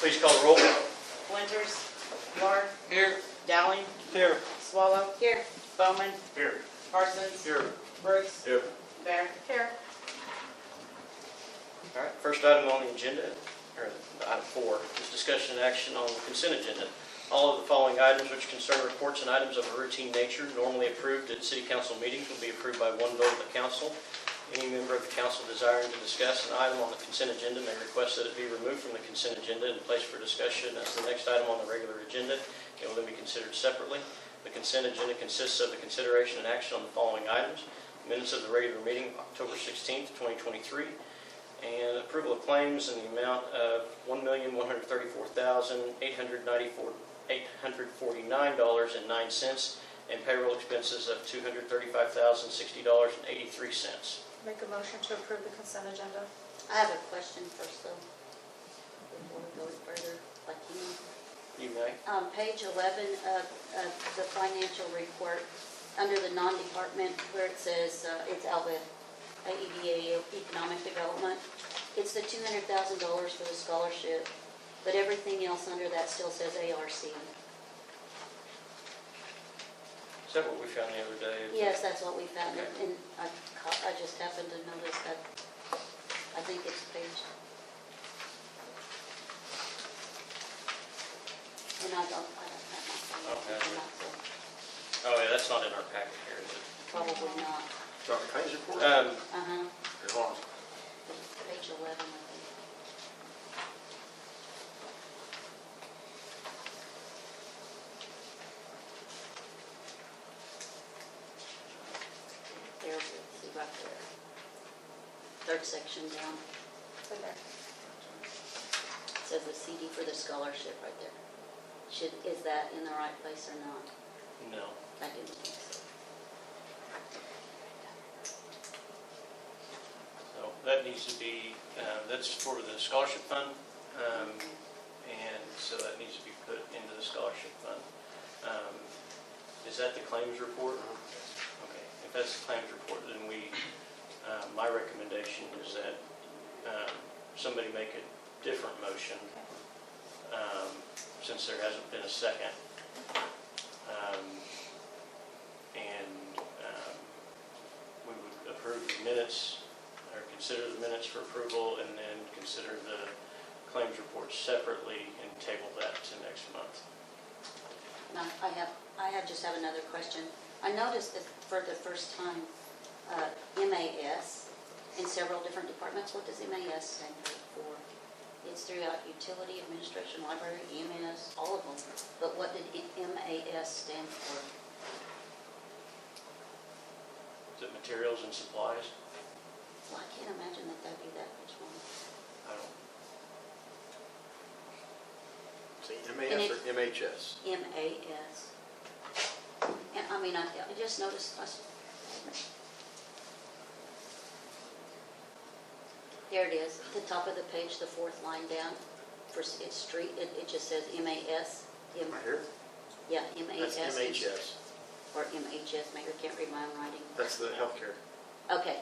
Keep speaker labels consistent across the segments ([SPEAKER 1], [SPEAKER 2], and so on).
[SPEAKER 1] Please call the roll.
[SPEAKER 2] Winters. Ward.
[SPEAKER 1] Here.
[SPEAKER 2] Dowling.
[SPEAKER 1] Here.
[SPEAKER 2] Swallow. Here. Bowman.
[SPEAKER 1] Here.
[SPEAKER 2] Parsons.
[SPEAKER 1] Here.
[SPEAKER 2] Brooks.
[SPEAKER 1] Here.
[SPEAKER 2] Bear. Here.
[SPEAKER 1] All right, first item on the agenda, or item 4, is discussion and action on the consent agenda. All of the following items which concern reports and items of a routine nature normally approved at city council meetings will be approved by one vote of the council. Any member of the council desiring to discuss an item on the consent agenda may request that it be removed from the consent agenda and placed for discussion as the next item on the regular agenda. It will then be considered separately. The consent agenda consists of the consideration and action on the following items: minutes of the regular meeting, October 16th, 2023, and approval of claims in the amount of $1,134,849.09 and payroll expenses of $235,060.83.
[SPEAKER 3] Make a motion to approve the consent agenda.
[SPEAKER 4] I have a question first, though, before we go further. Like
[SPEAKER 1] You may.
[SPEAKER 4] page 11 of the financial report, under the non-department where it says it's Alva, AEDA, Economic Development. It's the $200,000 for the scholarship, but everything else under that still says ARC.
[SPEAKER 1] Is that what we found the other day?
[SPEAKER 4] Yes, that's what we found,
[SPEAKER 1] Okay.
[SPEAKER 4] and I just happened to notice that. I think it's page. And I don't have my phone.
[SPEAKER 1] Okay.
[SPEAKER 4] I'm not so-
[SPEAKER 1] Oh, yeah, that's not in our packet here, is it?
[SPEAKER 4] Probably not.
[SPEAKER 5] Dr. Claims report?
[SPEAKER 4] Uh-huh.
[SPEAKER 5] Here, hold on.
[SPEAKER 4] Page 11, I think. There, see right there. Third section down.
[SPEAKER 3] It's in there.
[SPEAKER 4] It says the CD for the scholarship right there. Is that in the right place or not?
[SPEAKER 1] No.
[SPEAKER 4] I didn't think so.
[SPEAKER 1] So that needs to be, that's for the scholarship fund, and so that needs to be put into the scholarship fund. Is that the claims report? Okay, if that's the claims report, then my recommendation is that somebody make a different motion, since there hasn't been a second. We would approve the minutes, or consider the minutes for approval, and then consider the claims report separately and table that to next month.
[SPEAKER 4] Now, I just have another question. I noticed that for the first time, MAS in several different departments. What does MAS stand for? It's throughout utility, administration, library, EMS, all of them. But what did MAS stand for?
[SPEAKER 1] Is it materials and supplies?
[SPEAKER 4] Well, I can't imagine that that'd be that much money.
[SPEAKER 1] I don't,
[SPEAKER 5] See, MAS or MHS?
[SPEAKER 4] MAS. And I mean, I just noticed. There it is, at the top of the page, the fourth line down. It's street, it just says MAS.
[SPEAKER 5] Right here?
[SPEAKER 4] Yeah, MAS.
[SPEAKER 5] That's MHS.
[SPEAKER 4] Or MHS, Mayor can't read my own writing.
[SPEAKER 5] That's the healthcare.
[SPEAKER 4] Okay.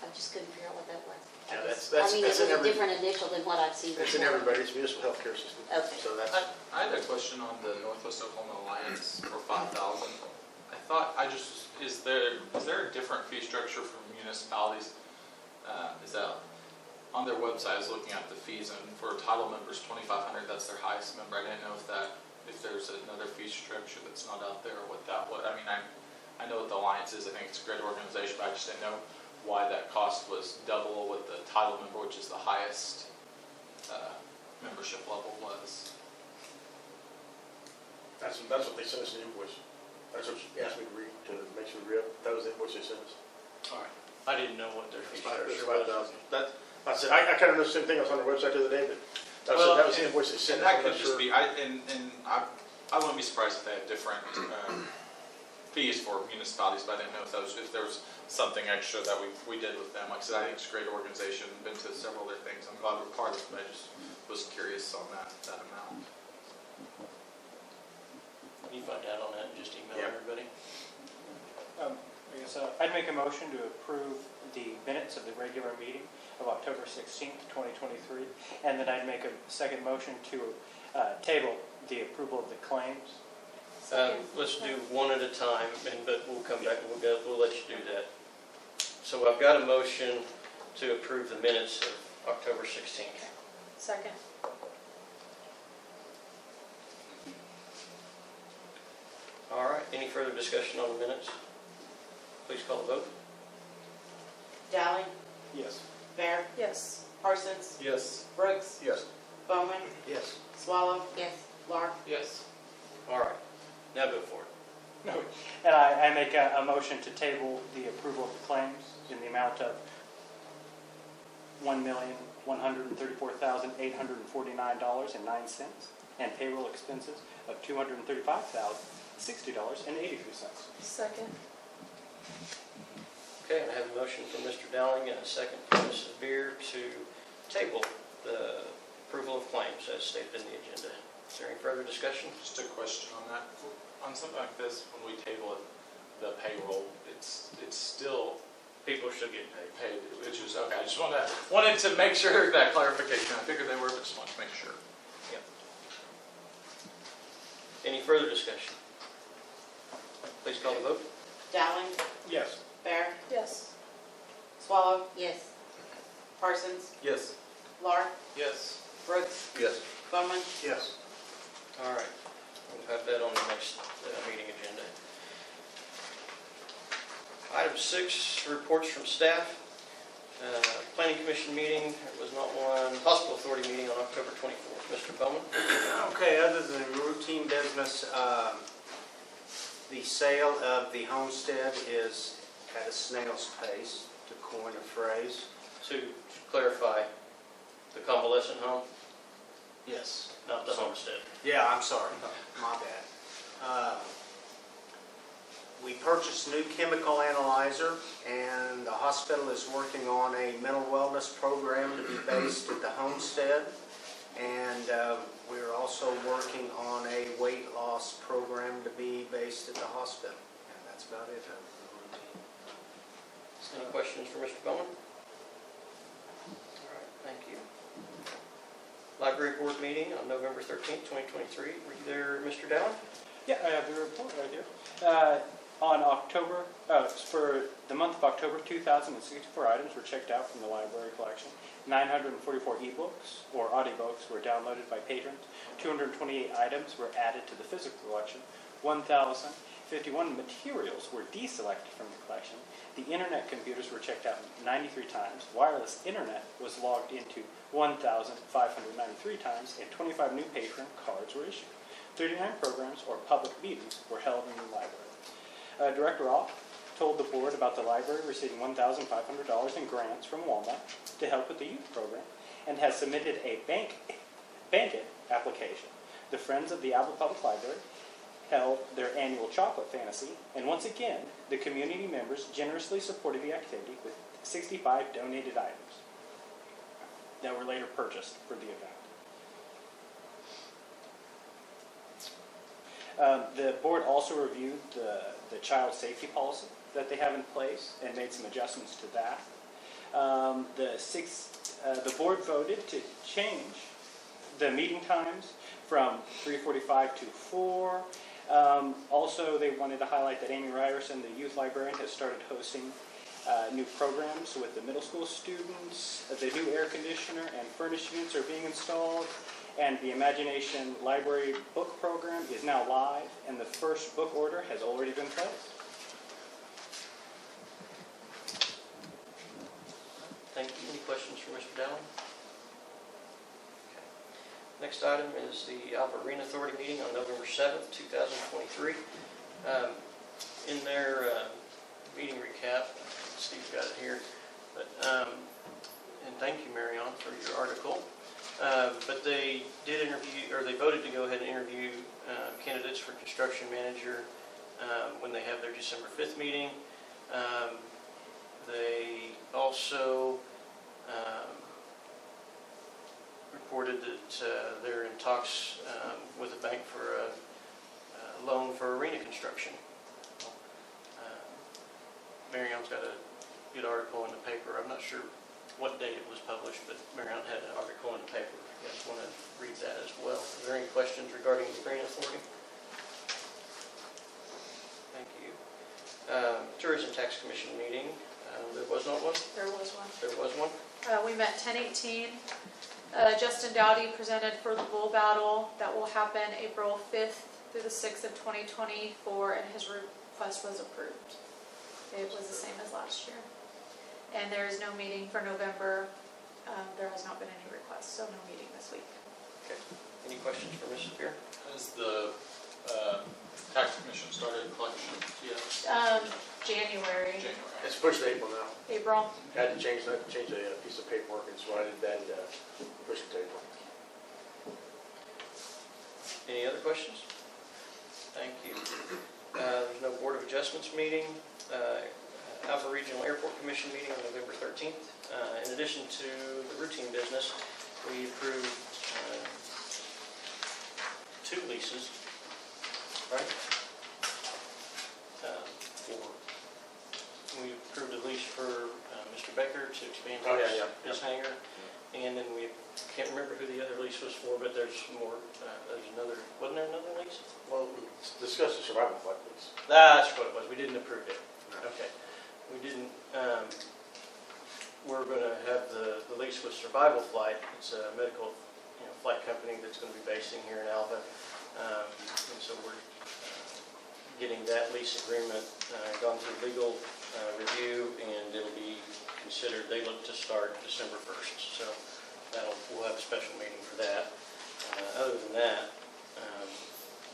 [SPEAKER 4] I just couldn't figure out what that was.
[SPEAKER 5] Yeah,
[SPEAKER 4] It
[SPEAKER 5] that's
[SPEAKER 4] was
[SPEAKER 5] in
[SPEAKER 4] a different initial than what I've seen before.
[SPEAKER 5] It's in everybody's municipal healthcare system.
[SPEAKER 4] Okay.
[SPEAKER 5] So that's,
[SPEAKER 6] I had a question on the Northwest Oklahoma Alliance for 5,000. I thought is there a different fee structure for municipalities? Is that on their website? I was looking at the fees, and for title members, 2,500. That's their highest member. I didn't know if there's another fee structure that's not out there, or what that was. I mean, I know what the Alliance is. I think it's a great organization, but I just didn't know why that cost was double what the title member, which is the highest membership level, was.
[SPEAKER 5] that's what they sent us an invoice. That's what she asked me to read, to make sure we read. That was the invoice they sent us.
[SPEAKER 1] all right. I didn't know what their fee
[SPEAKER 5] It's
[SPEAKER 1] structure
[SPEAKER 5] 5,000.
[SPEAKER 1] was.
[SPEAKER 5] I said, I kind of know the same thing. I was on their website the other day, but that was the invoice they sent
[SPEAKER 6] And
[SPEAKER 5] us.
[SPEAKER 6] that could just be, I wouldn't be surprised if they had different fees for municipalities, but I didn't know if there was something extra that we did with them. Like I said, I think it's a great organization. Been to several other things. I'm glad we're part of it, but I just was curious on that amount.
[SPEAKER 1] Can you find out on that and just email
[SPEAKER 5] Yeah.
[SPEAKER 1] everybody?
[SPEAKER 7] I guess I'd make a motion to approve the minutes of the regular meeting of October 16th, 2023, and then I'd make a second motion to table the approval of the claims.
[SPEAKER 1] Let's do one at a time, but we'll come back and we'll let you do that. So I've got a motion to approve the minutes of October 16th.
[SPEAKER 3] Second.
[SPEAKER 1] All right, any further discussion on the minutes? Please call the vote.
[SPEAKER 2] Dowling,
[SPEAKER 7] Yes.
[SPEAKER 2] Bear,
[SPEAKER 3] Yes.
[SPEAKER 2] Parsons,
[SPEAKER 6] Yes.
[SPEAKER 2] Brooks,
[SPEAKER 5] Yes.
[SPEAKER 2] Bowman,
[SPEAKER 5] Yes.
[SPEAKER 2] Swallow,
[SPEAKER 4] Yes.
[SPEAKER 2] Clark.
[SPEAKER 6] Yes.
[SPEAKER 1] All right, now go for it.
[SPEAKER 7] No. And I make a motion to table the approval of the claims in the amount of $1,134,849.09 and payroll expenses of $235,060.83.
[SPEAKER 3] Second.
[SPEAKER 1] Okay, I have a motion from Mr. Dowling and a second from Mrs. Beer to table the approval of claims as stated in the agenda. Is there any further discussion?
[SPEAKER 6] Just a question on that. On something like this, when we table it, the payroll, it's still
[SPEAKER 1] People are still getting paid.
[SPEAKER 6] paid, which is, okay, I just wanted to make sure that clarification. I figured they were, but just wanted to make sure.
[SPEAKER 1] Any further discussion? Please call the vote.
[SPEAKER 2] Dowling,
[SPEAKER 7] Yes.
[SPEAKER 2] Bear,
[SPEAKER 3] Yes.
[SPEAKER 2] Swallow,
[SPEAKER 4] Yes.
[SPEAKER 2] Parsons,
[SPEAKER 5] Yes.
[SPEAKER 2] Clark,
[SPEAKER 6] Yes.
[SPEAKER 2] Brooks,
[SPEAKER 5] Yes.
[SPEAKER 2] Bowman.
[SPEAKER 5] Yes.
[SPEAKER 1] All right, we'll have that on the next meeting agenda. Item 6, reports from staff. Planning Commission meeting, there was not one. Hospital Authority meeting on October 24th. Mr. Bowman?
[SPEAKER 8] Okay, other than routine business, the sale of the homestead is at a snail's pace, to coin a phrase.
[SPEAKER 1] To clarify, the convalescent home,
[SPEAKER 8] Yes.
[SPEAKER 1] not the homestead.
[SPEAKER 8] Yeah, I'm sorry, my bad. We purchased a new chemical analyzer, and the hospital is working on a mental wellness program to be based at the homestead. And we're also working on a weight loss program to be based at the hospital. And that's about it.
[SPEAKER 1] Any questions for Mr. Bowman? All right, thank you. Library Board meeting on November 13th, 2023. Were you there, Mr. Dowling?
[SPEAKER 7] Yeah, I have the report right here. For the month of October, 2,064 items were checked out from the library collection. 944 ebooks or audiobooks were downloaded by patrons. 228 items were added to the physical collection. 1,051 materials were deselected from the collection. The internet computers were checked out 93 times. Wireless internet was logged into 1,593 times, and 25 new patron cards were issued. 39 programs or public meetings were held in the library. Director Roth told the board about the library receiving $1,500 in grants from Walmart to help with the youth program and has submitted a Bankit application. The Friends of the Alva Public Library held their annual chocolate fantasy, and once again, the community members generously supported the activity with 65 donated items that were later purchased for the event. The board also reviewed the child safety policy that they have in place and made some adjustments to that. The board voted to change the meeting times from 3:45 to 4. Also, they wanted to highlight that Amy Ryerson, the youth librarian, has started hosting new programs with the middle school students. The new air conditioner and furnished units are being installed. And the Imagination Library book program is now live, and the first book order has already been placed.
[SPEAKER 1] Thank you. Any questions for Mr. Dowling? Okay. Next item is the Alva Arena Authority meeting on November 7th, 2023. In their meeting recap, Steve's got it here, but, and thank you, Marion, for your article. But they did interview, or they voted to go ahead and interview candidates for construction manager when they have their December 5th meeting. They also reported that they're in talks with a bank for a loan for arena construction. Marion's got a good article in the paper. I'm not sure what date it was published, but Marion had an article in the paper. You guys want to read that as well. Are there any questions regarding the grant authority? Thank you. Tourism Tax Commission meeting. There was not one?
[SPEAKER 3] There was one.
[SPEAKER 1] There was one?
[SPEAKER 3] We met 10/18. Justin Dowdy presented for the bull battle that will happen April 5th through the 6th of 2024, and his request was approved. It was the same as last year. And there is no meeting for November. There has not been any requests, so no meeting this week.
[SPEAKER 1] Okay. Any questions for Mrs. Beer?
[SPEAKER 6] Has the tax commission started collection yet?
[SPEAKER 3] January,
[SPEAKER 6] January.
[SPEAKER 5] It's pushed to April now.
[SPEAKER 3] April.
[SPEAKER 5] Had to change a piece of paperwork, and so I did that, push it to April.
[SPEAKER 1] Any other questions? Thank you. There's no Board of Adjustments meeting. Alva Regional Airport Commission meeting on November 13th. In addition to the routine business, we approved 2 leases, right? We approved a lease for Mr. Becker to expand
[SPEAKER 5] Oh, yeah.
[SPEAKER 1] his hangar. And then we can't remember who the other lease was for, but there's more, there's another, wasn't there another lease?
[SPEAKER 5] Well, we discussed the survival flight lease.
[SPEAKER 1] That's what it was. We didn't approve it. Okay. We didn't, we're going to have the lease with Survival Flight. It's a medical flight company that's going to be basing here in Alva. And so we're getting that lease agreement gone through legal review, and it'll be considered, they look to start December 1st. So we'll have a special meeting for that. Other than that,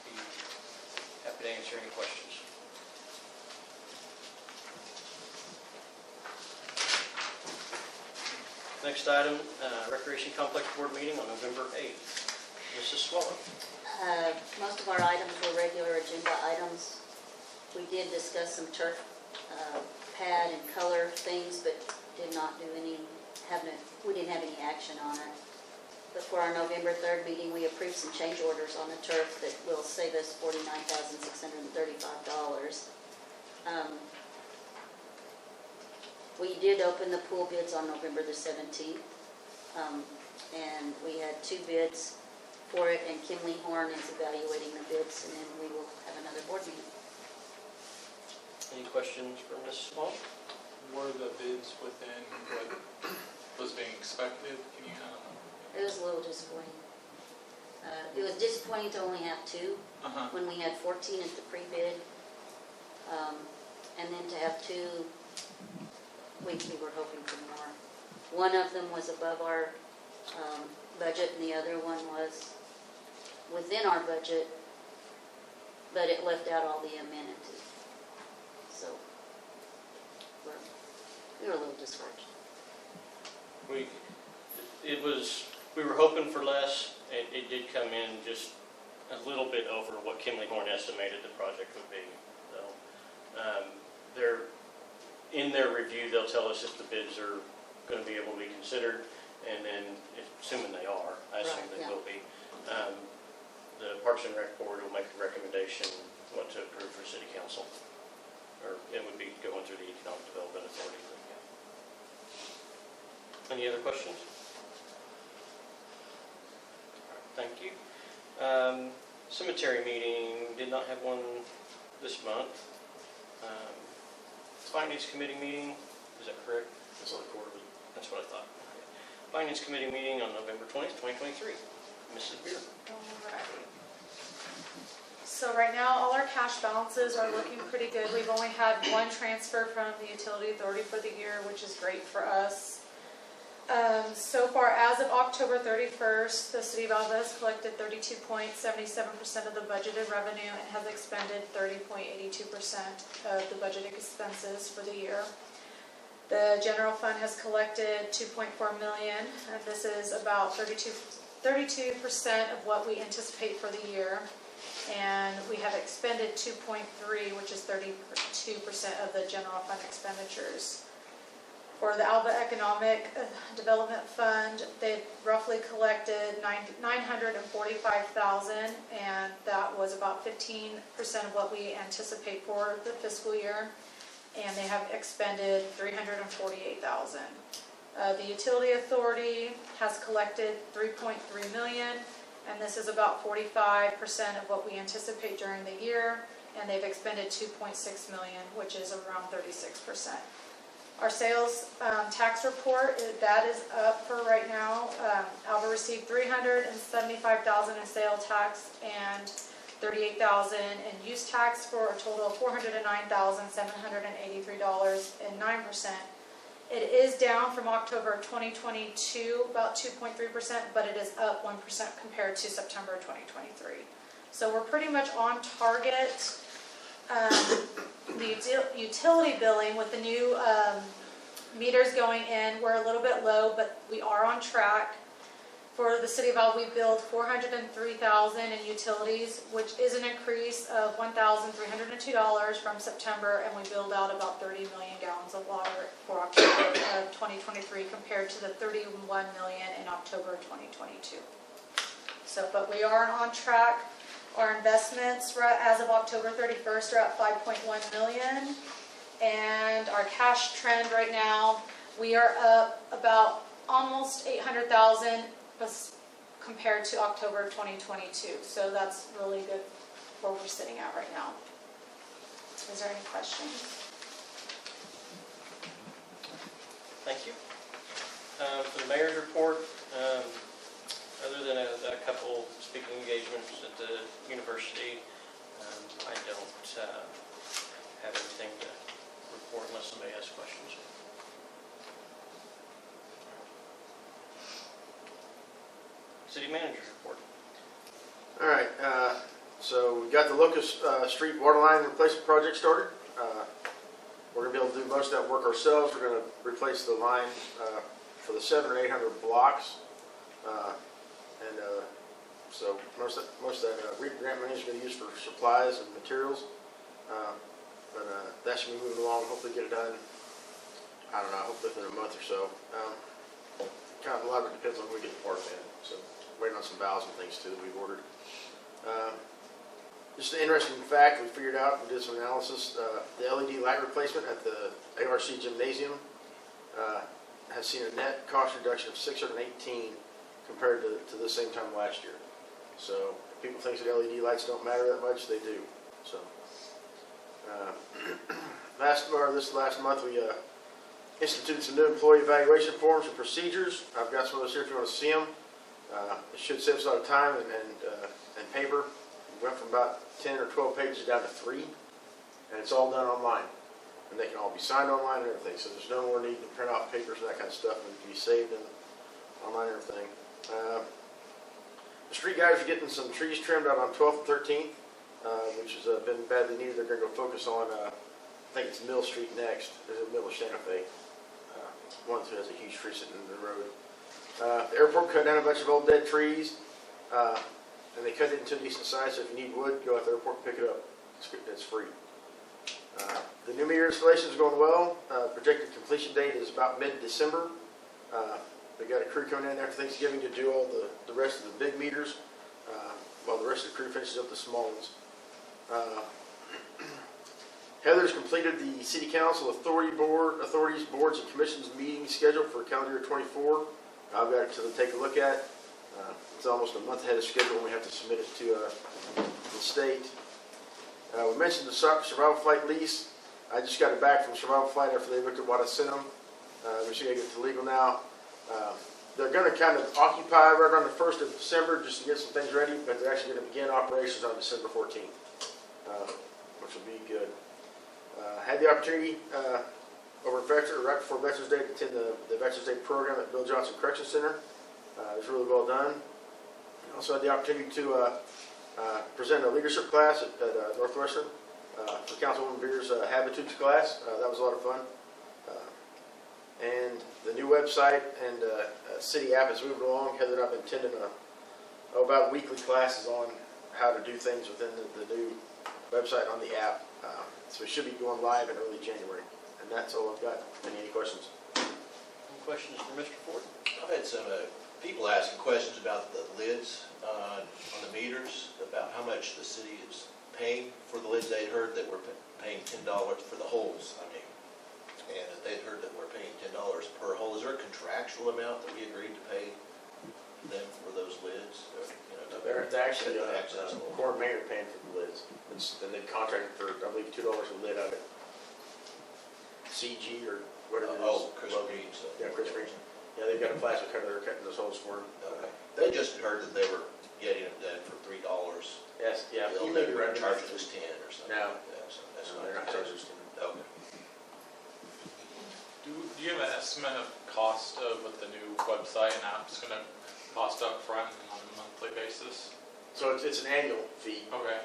[SPEAKER 1] be happy to answer any questions. Next item, Recreation Complex Board meeting on November 8th. Mrs. Swallow.
[SPEAKER 4] Most of our items were regular agenda items. We did discuss some turf pad and color things, but did not do we didn't have any action on it. But for our November 3rd meeting, we approved some change orders on the turf that will save us $49,635. We did open the pool bids on November the 17th, and we had 2 bids for it, and Kimley Horn is evaluating the bids, and then we will have another board meeting.
[SPEAKER 1] Any questions for Mrs. Swallow?
[SPEAKER 6] Were the bids within what was being expected? Can you
[SPEAKER 4] It was a little disappointing. It was disappointing to only have 2 when we had 14 at the pre-bid, and then to have 2, we were hoping for more. One of them was above our budget, and the other one was within our budget, but it left out all the amenities. So we were a little discouraged.
[SPEAKER 1] We were hoping for less. It did come in just a little bit over what Kimley Horn estimated the project would be. So in their review, they'll tell us if the bids are going to be able to be considered, and then assuming they are, I assume they will be. The Parks and Rec Board will make a recommendation what to approve for City Council, or it would be going through the Economic Development Authority. Any other questions? Thank you. Cemetery meeting, did not have one this month. Finance Committee meeting, is that correct?
[SPEAKER 5] It's on the quarterly.
[SPEAKER 1] That's what I thought. Finance Committee meeting on November 20th, 2023. Mrs. Beer.
[SPEAKER 3] Alrighty. So right now, all our cash balances are looking pretty good. We've only had 1 transfer from the Utility Authority for the year, which is great for us. So far, as of October 31st, the City of Alva has collected 32.77% of the budgeted revenue and has expended 30.82% of the budgeted expenses for the year. The general fund has collected $2.4 million, and this is about 32% of what we anticipate for the year. And we have expended 2.3, which is 32% of the general fund expenditures. For the Alva Economic Development Fund, they've roughly collected $945,000, and that was about 15% of what we anticipate for the fiscal year. and they have expended $348,000. The utility authority has collected $3.3 million, and this is about 45% of what we anticipate during the year, and they've expended $2.6 million, which is around 36%. Our sales tax report, that is up for right now. Alva received $375,000 in sales tax and $38,000 in use tax for a total of $409,783.09. It is down from October of 2022, about 2.3%, but it is up 1% compared to September of 2023. So we're pretty much on target. The utility billing with the new meters going in, we're a little bit low, but we are on track. For the city of Alva, we billed $403,000 in utilities, which is an increase of $1,302 from September, and we billed out about 30 million gallons of water for October of 2023 compared to the 31 million in October of 2022. So, but we are on track. Our investments as of October 31st are at $5.1 million, and our cash trend right now, we are up about almost $800,000 compared to October of 2022. So that's really good where we're sitting at right now. Is there any questions?
[SPEAKER 1] Thank you. For the mayor's report, other than a couple speaking engagements at the university, I don't have anything to report unless somebody has questions. City manager's report.
[SPEAKER 5] All right, so we got the Locust Street water line replacement project started. We're going to be able to do most of that work ourselves. We're going to replace the line for the 700 or 800 blocks. So most of that grant money is going to be used for supplies and materials. But that should be moving along. Hopefully get it done, I don't know, hopefully within a month or so. Kind of a lot of it depends on when we get the parts in. So waiting on some valves and things too that we've ordered. Just an interesting fact we figured out, we did some analysis, the LED light replacement at the ARC Gymnasium has seen a net cost reduction of $618 compared to the same time last year. So if people think that LED lights don't matter that much, they do. So this last month we instituted some new employee evaluation forms and procedures. I've got some of those here if you want to see them. It should save us a lot of time and paper. We went from about 10 or 12 pages down to 3, and it's all done online. And they can all be signed online and everything, so there's no more need to print off papers and that kind of stuff, and it can be saved in online and everything. The street guys are getting some trees trimmed out on 12th and 13th, which has been badly needed. They're going to go focus on, I think it's Mill Street next. There's a Mill of Santa Fe. One that has a huge tree sitting in the road. The airport cut down a bunch of old dead trees, and they cut it into a decent size, so if you need wood, go out to the airport and pick it up. It's free. The new meter installation is going well. Projected completion date is about mid-December. They got a crew coming in after Thanksgiving to do all the rest of the big meters, while the rest of the crew finishes up the small ones. Heather's completed the City Council authorities, boards, and commissions meeting schedule for calendar year 24. I've got it to take a look at. It's almost a month ahead of schedule when we have to submit it to the state. We mentioned the Survival Flight lease. I just got it back from Survival Flight after they looked at what I sent them. We're just going to get to legal now. They're going to kind of occupy right around the 1st of December just to get some things ready, but they're actually going to begin operations on December 14th, which will be good. Had the opportunity right before Veterans Day to attend the Veterans Day program at Bill Johnson Correction Center. It was really well done. Also had the opportunity to present a leadership class at Northwestern for Councilwoman Beer's Habitudes class. That was a lot of fun. And the new website and city app is moving along. Heather and I have been attending about weekly classes on how to do things within the new website on the app. So we should be going live in early January. And that's all I've got. Any questions?
[SPEAKER 1] Any questions for Mr. Ford?
[SPEAKER 9] I've had some people asking questions about the lids on the meters, about how much the city is paying for the lids. They heard that we're paying $10 for the holes. I mean, and they'd heard that we're paying $10 per hole. Is there a contractual amount that we agreed to pay them for those lids? Or, you know,
[SPEAKER 5] They're actually,
[SPEAKER 9] access.
[SPEAKER 5] Core and Mayor paying for the lids. Then they contracted for, I believe, $2 a lid out of it. CG or whatever it is.
[SPEAKER 9] Oh, Chris
[SPEAKER 5] Logan.
[SPEAKER 9] Green. So.
[SPEAKER 5] Yeah, Chris Green. Yeah, they've got a plastic cutter, they're cutting those holes for him.
[SPEAKER 9] Okay. They just heard that they were getting them done for $3.
[SPEAKER 5] Yes, yeah.
[SPEAKER 9] They'll
[SPEAKER 5] You may be
[SPEAKER 9] never
[SPEAKER 5] right.
[SPEAKER 9] charge us 10 or something.
[SPEAKER 5] No.
[SPEAKER 9] Yeah, so that's
[SPEAKER 5] No,
[SPEAKER 9] not.
[SPEAKER 5] they're not charging us.
[SPEAKER 9] Okay.
[SPEAKER 6] Do you have an estimate of cost of what the new website and app's gonna cost up front and on a monthly basis?
[SPEAKER 5] So it's an annual fee.
[SPEAKER 6] Okay.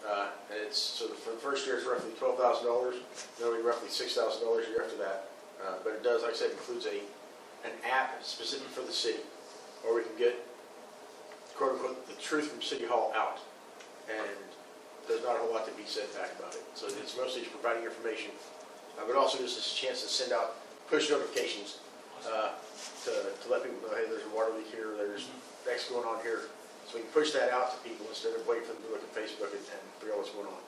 [SPEAKER 5] And it's, so for the first year, it's roughly $12,000, then it'll be roughly $6,000 a year after that. But it does, like I said, includes an app specific for the city, where we can get, quote unquote, the truth from City Hall out. And there's not a whole lot to be said back about it. So it's mostly just providing information, but also just a chance to send out push notifications to let people know, hey, there's a water leak here, there's X going on here. So we can push that out to people instead of waiting for them to look at Facebook and figure out what's going on.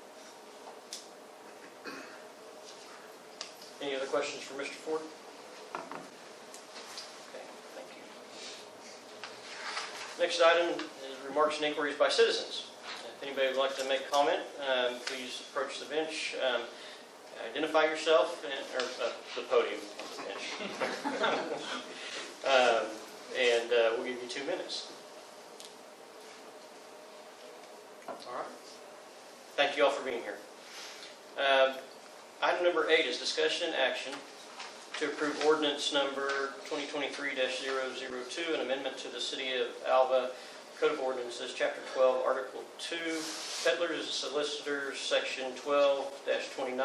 [SPEAKER 1] Any other questions for Mr. Ford? Okay, thank you. Next item is remarks and inquiries by citizens. If anybody would like to make comment, please approach the bench. Identify yourself, or the podium, not the bench. And we'll give you 2 minutes. All right. Thank you all for being here. Item number 8 is discussion and action to approve ordinance number 2023-002, an amendment to the City of Alva Code of Ordinances, Chapter 12, Article 2, peddlers and solicitors, Section 12-29,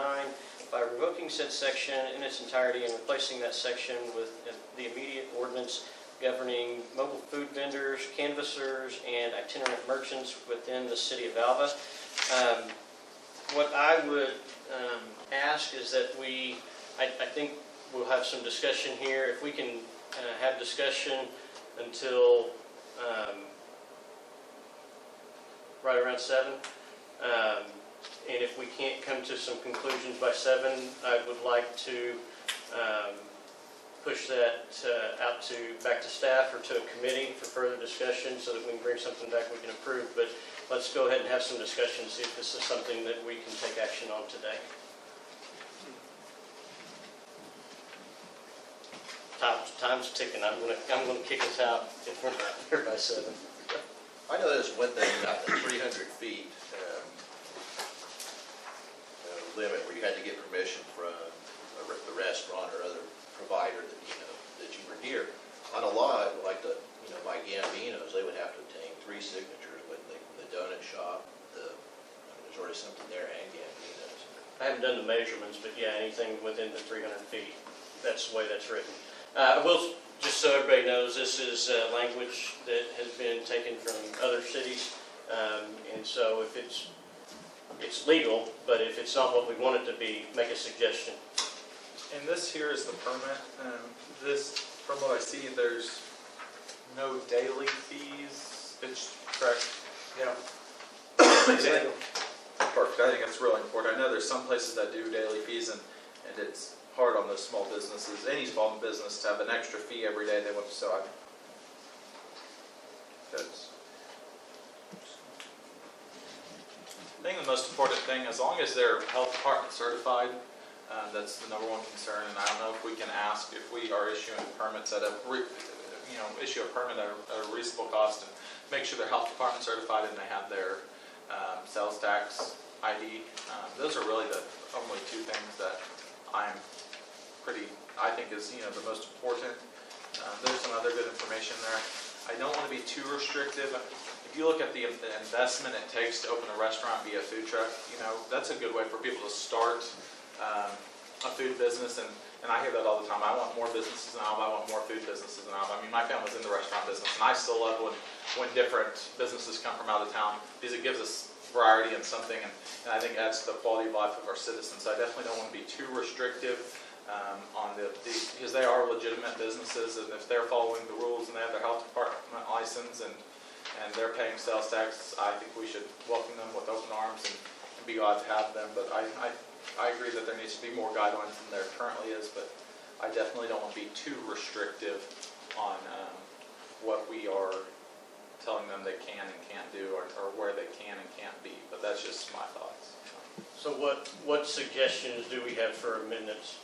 [SPEAKER 1] by revoking said section in its entirety and replacing that section with the immediate ordinance governing mobile food vendors, canvassers, and itinerant merchants within the City of Alva. What I would ask is that I think we'll have some discussion here. If we can have discussion until right around 7. And if we can't come to some conclusions by 7, I would like to push that back to staff or to a committee for further discussion so that we can bring something back we can approve. But let's go ahead and have some discussion, see if this is something that we can take action on today. Time's ticking. I'm gonna kick us out if we're not there by 7.
[SPEAKER 9] I know there's one thing about the 300 feet limit where you had to get permission from the restaurant or other provider that you were near. On a lot like my Gambino's, they would have to obtain 3 signatures, wouldn't they? From the donut shop, there's already something there, and Gambino's.
[SPEAKER 1] I haven't done the measurements, but yeah, anything within the 300 feet, that's the way that's written. I will, just so everybody knows, this is language that has been taken from other cities, and so if it's legal, but if it's not what we want it to be, make a suggestion.
[SPEAKER 6] And this here is the permit. This, from what I see, there's no daily fees. It's correct. Yeah. Perfect. I think that's really important. I know there's some places that do daily fees, and it's hard on those small businesses, any small business, to have an extra fee every day they want to sell. I think the most important thing, as long as they're health department certified, that's the #1 concern. And I don't know if we can ask if we are issuing permits at issue a permit at a reasonable cost and make sure they're health department certified and they have their sales tax ID. Those are really the only 2 things that I think is the most important. There's some other good information there. I don't want to be too restrictive. If you look at the investment it takes to open a restaurant via food truck, that's a good way for people to start a food business. And I hear that all the time. I want more businesses in Alva. I want more food businesses in Alva. I mean, my family's in the restaurant business, and I still love when different businesses come from out of town because it gives us variety and something, and I think adds to the quality of life of our citizens. So I definitely don't want to be too restrictive on because they are legitimate businesses, and if they're following the rules and they have their health department license and they're paying sales tax, I think we should welcome them with open arms and be glad to have them. But I I agree that there needs to be more guidelines than there currently is, but I definitely don't want to be too restrictive on what we are telling them they can and can't do, or where they can and can't be, but that's just my thoughts.
[SPEAKER 1] So what suggestions do we have for amendments?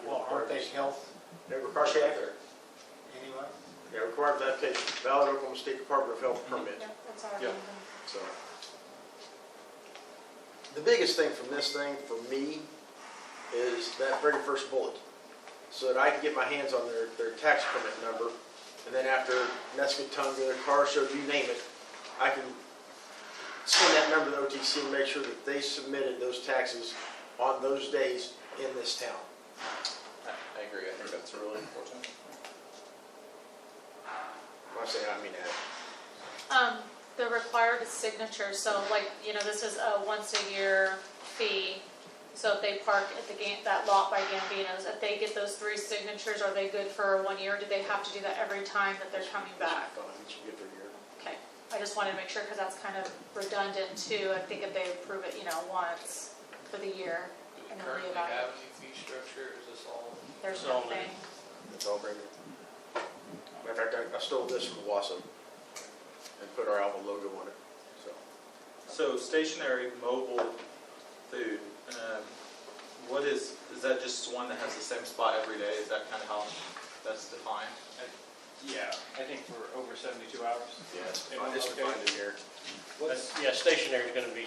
[SPEAKER 8] Well, aren't they health
[SPEAKER 5] They require check.
[SPEAKER 8] or anyone?
[SPEAKER 5] Yeah, requires application, valid Oklahoma State Department of Health permit.
[SPEAKER 3] Yeah, that's our
[SPEAKER 6] Yeah.
[SPEAKER 3] amendment.
[SPEAKER 5] So, the biggest thing from this thing for me is that very first bullet, so that I can get my hands on their tax permit number, and then after Nescatunga, car show, you name it, I can send that number to OTC and make sure that they submitted those taxes on those days in this town.
[SPEAKER 6] I agree, I think that's really important.
[SPEAKER 5] When I say I mean that.
[SPEAKER 3] The required signature, so like, this is a once a year fee. So if they park at that lot by Gambino's, if they get those 3 signatures, are they good for 1 year? Do they have to do that every time that they're coming back?
[SPEAKER 5] Each year for a year.
[SPEAKER 3] Okay, I just wanted to make sure, because that's kind of redundant too. I think if they approve it, once for the year,
[SPEAKER 10] Do we
[SPEAKER 3] and then
[SPEAKER 10] currently
[SPEAKER 3] reevaluate.
[SPEAKER 10] have any fee structure, or is this all?
[SPEAKER 3] There's
[SPEAKER 1] It's all
[SPEAKER 3] nothing.
[SPEAKER 5] It's all brand new. Matter of fact, I stole this from Wausau and put our Alva logo on it, so.
[SPEAKER 6] So stationary mobile food, is that just one that has the same spot every day? Is that kind of how that's defined?
[SPEAKER 7] Yeah, I think for over 72 hours.
[SPEAKER 5] Yeah, it's
[SPEAKER 7] In one
[SPEAKER 5] defined in
[SPEAKER 7] location.
[SPEAKER 5] here.
[SPEAKER 1] Yeah, stationary is going to be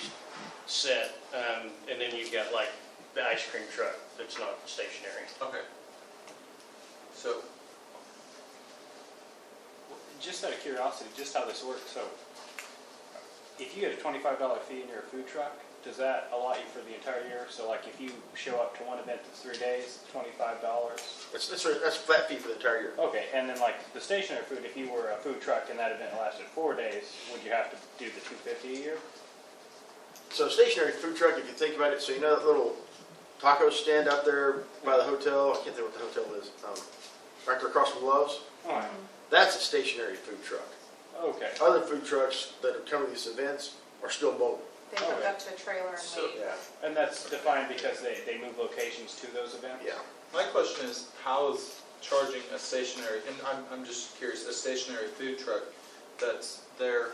[SPEAKER 1] set, and then you've got like the ice cream truck that's not stationary.
[SPEAKER 6] Okay. So,
[SPEAKER 7] Just out of curiosity, just how this works, so if you get a $25 fee and you're a food truck, does that allot you for the entire year? So like if you show up to one event that's 3 days, $25?
[SPEAKER 5] That's flat fee for the entire year.
[SPEAKER 7] Okay, and then like the stationary food, if you were a food truck and that event lasted 4 days, would you have to do the $250 a year?
[SPEAKER 5] So stationary food truck, if you think about it, so you know that little taco stand out there by the hotel? I can't think what the hotel is. Right there across from Love's?
[SPEAKER 7] All right,
[SPEAKER 5] That's a stationary food truck.
[SPEAKER 7] okay.
[SPEAKER 5] Other food trucks that are coming to these events are still mobile.
[SPEAKER 3] They hook up to a trailer and
[SPEAKER 6] So-
[SPEAKER 3] leave.
[SPEAKER 5] Yeah.
[SPEAKER 7] And that's defined because they move locations to those events?
[SPEAKER 5] Yeah.
[SPEAKER 6] my question is, how is charging a stationary, and I'm just curious, a stationary food truck that's there,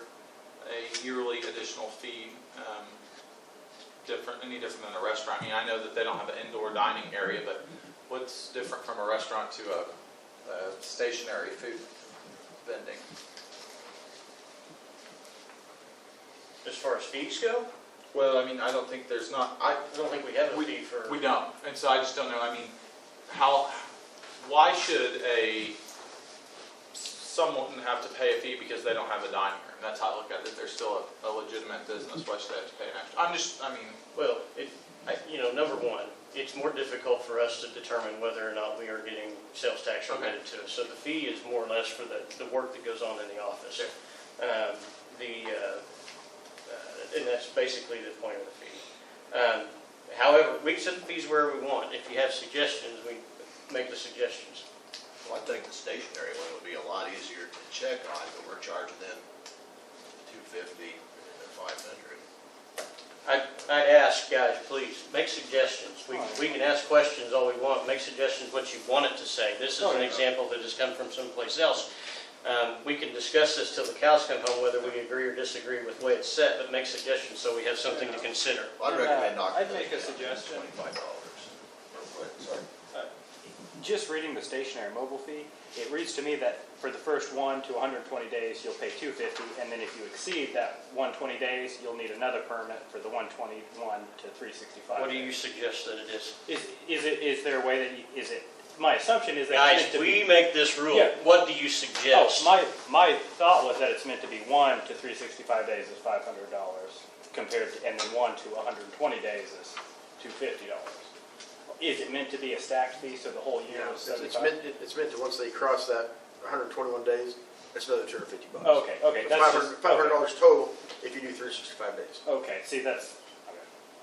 [SPEAKER 6] a yearly additional fee, any different than a restaurant? I mean, I know that they don't have an indoor dining area, but what's different from a restaurant to a stationary food vending?
[SPEAKER 1] As far as fees go,
[SPEAKER 6] Well, I mean, I don't think there's not,
[SPEAKER 1] I don't think we have a fee for.
[SPEAKER 6] we don't, and so I just don't know, I mean, why should someone have to pay a fee because they don't have a dining room? That's how I look at it. If they're still a legitimate business, why should they have to pay an extra?
[SPEAKER 1] Well, number one, it's more difficult for us to determine whether or not we are getting sales tax remitted to us. So the fee is more or less for the work that goes on in the office.
[SPEAKER 6] Sure.
[SPEAKER 1] And that's basically the point of the fee. However, we can set the fees wherever we want. If you have suggestions, we make the suggestions.
[SPEAKER 9] Well, I think the stationary one would be a lot easier to check on, but we're charging them $250 and $500.
[SPEAKER 1] I'd ask, guys, please, make suggestions. We can ask questions all we want, make suggestions what you want it to say. This is an example that has come from someplace else. We can discuss this till the cows come home, whether we agree or disagree with the way it's set, but make suggestions so we have something to consider.
[SPEAKER 9] Well, I'd recommend knocking
[SPEAKER 7] I'd make
[SPEAKER 9] those
[SPEAKER 7] a
[SPEAKER 9] down to
[SPEAKER 7] suggestion.
[SPEAKER 9] $25. Sorry.
[SPEAKER 7] Just reading the stationary mobile fee, it reads to me that for the first 1 to 120 days, you'll pay $250, and then if you exceed that 120 days, you'll need another permit for the 121 to 365.
[SPEAKER 1] What do you suggest that it is?
[SPEAKER 7] Is there a way that my assumption is that
[SPEAKER 1] Guys,
[SPEAKER 7] it's meant to
[SPEAKER 1] we
[SPEAKER 7] be,
[SPEAKER 1] make this rule.
[SPEAKER 7] Yeah.
[SPEAKER 1] What do you suggest?
[SPEAKER 7] my thought was that it's meant to be 1 to 365 days is $500 compared to, and then 1 to 120 days is $250. Is it meant to be a stacked fee, so the whole year is
[SPEAKER 5] It's
[SPEAKER 7] 75?
[SPEAKER 5] meant to, once they cross that 121 days, it's another $250.
[SPEAKER 7] Okay,
[SPEAKER 5] It's
[SPEAKER 7] that's just,
[SPEAKER 5] $500 total if you do 365 days.
[SPEAKER 7] okay, see, okay.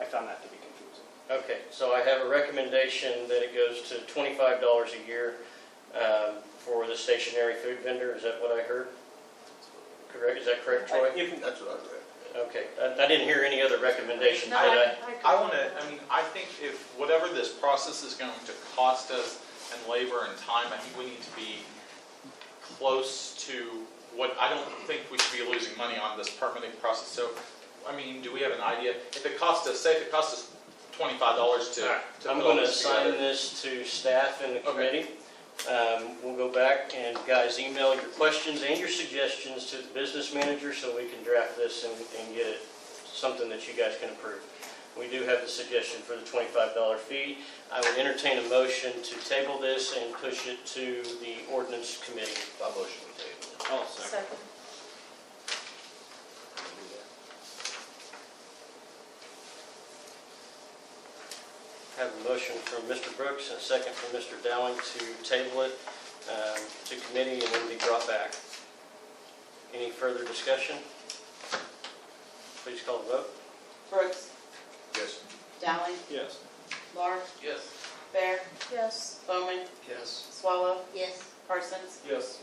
[SPEAKER 7] I found that to be confusing.
[SPEAKER 1] Okay, so I have a recommendation that it goes to $25 a year for the stationary food vendor. Is that what I heard? Correct? Is that correct, Troy?
[SPEAKER 7] If,
[SPEAKER 9] That's what I'd recommend.
[SPEAKER 1] Okay, I didn't hear any other recommendation,
[SPEAKER 3] No,
[SPEAKER 1] did I?
[SPEAKER 6] I want to, I think if whatever this process is going to cost us and labor and time, I think we need to be close to what, I don't think we should be losing money on this permitting process. So, do we have an idea? If it costs us, say if it costs us $25 to
[SPEAKER 1] I'm
[SPEAKER 6] put all
[SPEAKER 1] going to
[SPEAKER 6] this
[SPEAKER 1] assign
[SPEAKER 6] together.
[SPEAKER 1] this to staff and the
[SPEAKER 6] Okay.
[SPEAKER 1] committee. We'll go back and guys, email your questions and your suggestions to the business manager so we can draft this and get it something that you guys can approve. We do have the suggestion for the $25 fee. I would entertain a motion to table this and push it to the ordinance committee.
[SPEAKER 9] My motion we table.
[SPEAKER 7] I'll second.
[SPEAKER 3] Second.
[SPEAKER 1] Have a motion from Mr. Brooks and a second from Mr. Dowling to table it to committee and then be brought back. Any further discussion? Please call the vote.
[SPEAKER 2] Brooks,
[SPEAKER 9] Yes.
[SPEAKER 2] Dowling,
[SPEAKER 7] Yes.
[SPEAKER 2] Laura,
[SPEAKER 10] Yes.
[SPEAKER 2] Bear,
[SPEAKER 3] Yes.
[SPEAKER 2] Bowman,
[SPEAKER 10] Yes.
[SPEAKER 2] Swallow,
[SPEAKER 4] Yes.
[SPEAKER 2] Parsons.
[SPEAKER 10] Yes.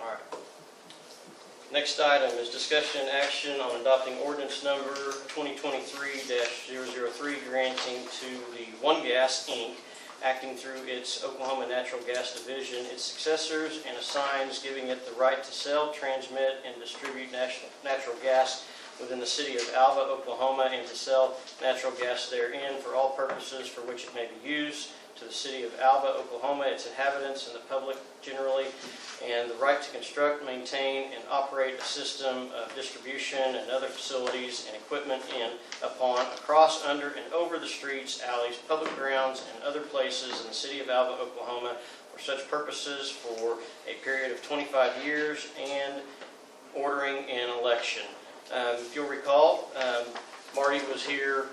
[SPEAKER 1] All right. Next item is discussion and action on adopting ordinance number 2023-003 granting to the One Gas, Inc., acting through its Oklahoma Natural Gas Division, its successors, and assigns giving it the right to sell, transmit, and distribute natural gas within the city of Alva, Oklahoma, and to sell natural gas therein for all purposes for which it may be used, to the city of Alva, Oklahoma, its inhabitants, and the public generally, and the right to construct, maintain, and operate a system of distribution and other facilities and equipment in, upon, across, under, and over the streets, alleys, public grounds, and other places in the city of Alva, Oklahoma, for such purposes for a period of 25 years, and ordering an election. If you'll recall, Marty was here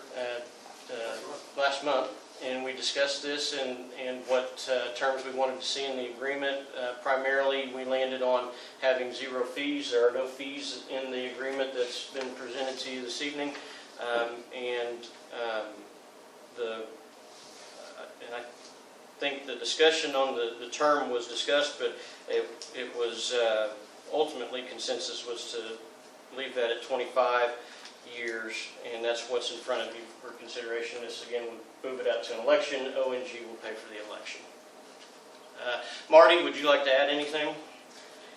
[SPEAKER 1] last month, and we discussed this and what terms we wanted to see in the agreement. Primarily, we landed on having zero fees. There are no fees in the agreement that's been presented to you this evening. And I think the discussion on the term was discussed, but it was ultimately consensus was to leave that at 25 years, and that's what's in front of you for consideration. This, again, would move it out to an election. ONG will pay for the election. Marty, would you like to add anything?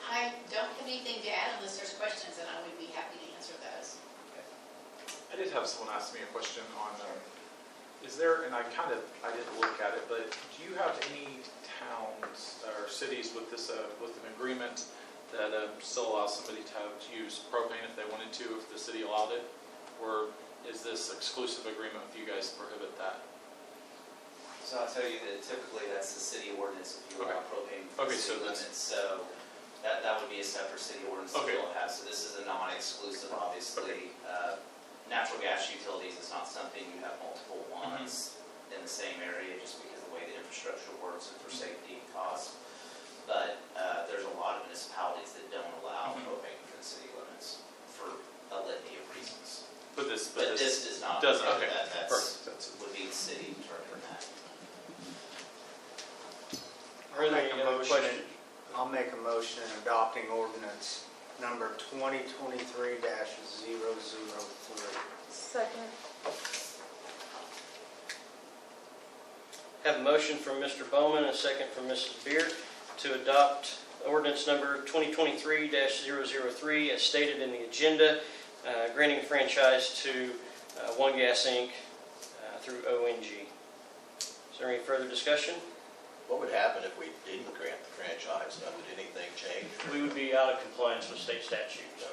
[SPEAKER 11] I don't have anything to add unless there's questions, and I would be happy to answer those.
[SPEAKER 6] I did have someone ask me a question on, is there, and I didn't look at it, but do you have any towns or cities with this, with an agreement that still allows somebody to use propane if they wanted to, if the city allowed it? Or is this exclusive agreement with you guys to prohibit that?
[SPEAKER 12] So I'll tell you that typically that's the city ordinance if you allow propane for city limits. So that would be a separate city ordinance that we'll have. So this is a non-exclusive, obviously. Natural gas utilities is not something you have multiple ones in the same area just because of the way the infrastructure works and for safety and cost. But there's a lot of municipalities that don't allow propane for the city limits for a litany of reasons.
[SPEAKER 6] But this
[SPEAKER 12] does not.
[SPEAKER 6] Doesn't, okay.
[SPEAKER 12] That would be the city determining that.
[SPEAKER 1] Are there any other questions?
[SPEAKER 8] I'll make a motion adopting ordinance number 2023-003.
[SPEAKER 3] Second.
[SPEAKER 1] Have a motion from Mr. Bowman and a second from Mrs. Beard to adopt ordinance number 2023-003 as stated in the agenda, granting franchise to One Gas, Inc. Through ONG. Is there any further discussion?
[SPEAKER 9] What would happen if we didn't grant the franchise? Would anything change?
[SPEAKER 1] We would be out of compliance with state statutes.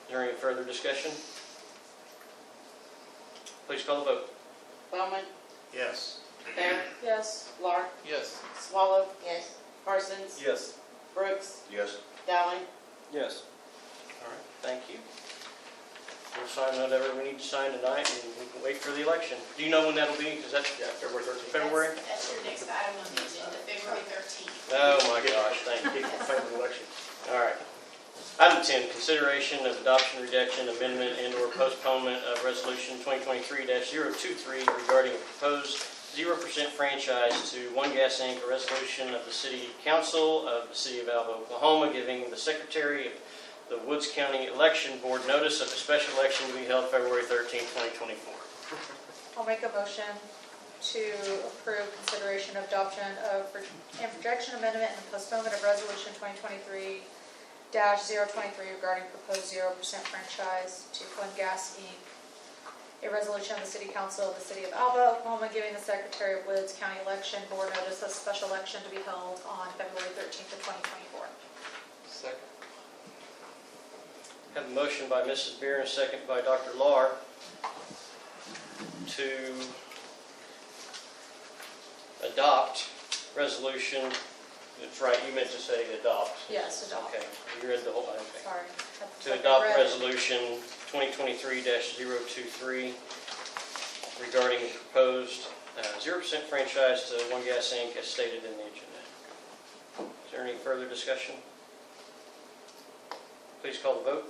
[SPEAKER 1] Is there any further discussion? Please call the vote.
[SPEAKER 2] Bowman,
[SPEAKER 5] Yes.
[SPEAKER 2] Bear,
[SPEAKER 3] Yes.
[SPEAKER 2] Laura,
[SPEAKER 10] Yes.
[SPEAKER 2] Swallow,
[SPEAKER 4] Yes.
[SPEAKER 2] Parsons,
[SPEAKER 10] Yes.
[SPEAKER 2] Brooks,
[SPEAKER 9] Yes.
[SPEAKER 2] Dowling.
[SPEAKER 7] Yes.
[SPEAKER 1] All right, thank you. We'll sign whatever we need to sign tonight, and we can wait for the election. Do you know when that'll be? Because that's February 13th. February?
[SPEAKER 11] That's your next item on the agenda, February 13th.
[SPEAKER 1] Oh, my gosh, thank you. All right. Item 10, consideration of adoption, rejection, amendment, and/or postponement of Resolution 2023-023 regarding a proposed 0% franchise to One Gas Inc., a resolution of the City Council of the City of Alva, Oklahoma, giving the Secretary of the Woods County Election Board notice of a special election to be held February 13, 2024.
[SPEAKER 3] I'll make a motion to approve consideration of adoption of and projection amendment and postponement of resolution 2023-023 regarding proposed 0% franchise to One Gas Inc., a resolution of the City Council of the City of Alva, Oklahoma, giving the Secretary of Woods County Election Board notice of special election to be held on February 13th of 2024.
[SPEAKER 10] Second.
[SPEAKER 1] Have a motion by Mrs. Beer and a second by Dr. Lahr to adopt resolution, that's right, you meant to say adopt.
[SPEAKER 3] Yes, adopt.
[SPEAKER 1] Okay, you're in the whole, okay.
[SPEAKER 3] Sorry.
[SPEAKER 1] To adopt resolution 2023-023 regarding the proposed 0% franchise to One Gas Inc. as stated in the agenda. Is there any further discussion? Please call the vote.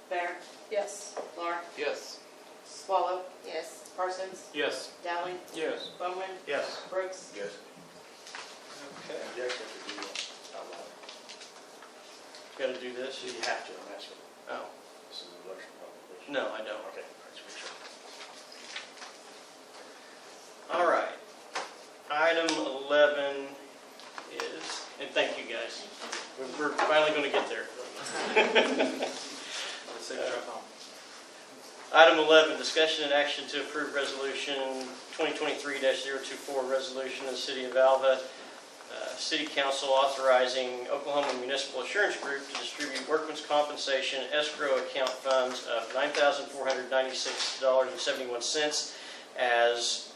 [SPEAKER 2] Bear,
[SPEAKER 3] Yes.
[SPEAKER 2] Lahr,
[SPEAKER 10] Yes.
[SPEAKER 2] Swallow,
[SPEAKER 4] Yes.
[SPEAKER 2] Parsons,
[SPEAKER 6] Yes.
[SPEAKER 2] Dowling,
[SPEAKER 10] Yes.
[SPEAKER 2] Bowman,
[SPEAKER 8] Yes.
[SPEAKER 2] Brooks.
[SPEAKER 5] Yes.
[SPEAKER 1] Okay.
[SPEAKER 5] Objection to do out loud.
[SPEAKER 1] Got to do this?
[SPEAKER 5] You have to, I'm asking.
[SPEAKER 1] Oh,
[SPEAKER 5] This is an election publication.
[SPEAKER 1] no, I don't.
[SPEAKER 5] Okay, let's make sure.
[SPEAKER 1] All right. Item 11 is, and thank you guys. We're finally going to get there. Item 11, discussion and action to approve resolution 2023-024, resolution of the City of Alva, City Council authorizing Oklahoma Municipal Assurance Group to distribute workman's compensation escrow account funds of $9,496.71 as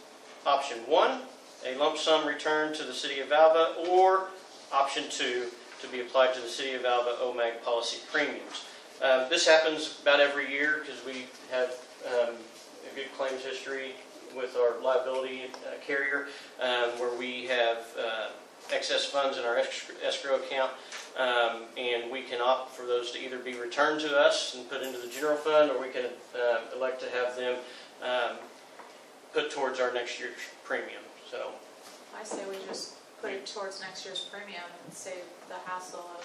[SPEAKER 1] option 1, a lump sum return to the City of Alva, or option 2, to be applied to the City of Alva OMAG policy premiums. This happens about every year because we have a good claims history with our liability carrier where we have excess funds in our escrow account, and we can opt for those to either be returned to us and put into the general fund, or we can elect to have them put towards our next year's premium. So
[SPEAKER 3] I say we just put it towards next year's premium and save the hassle of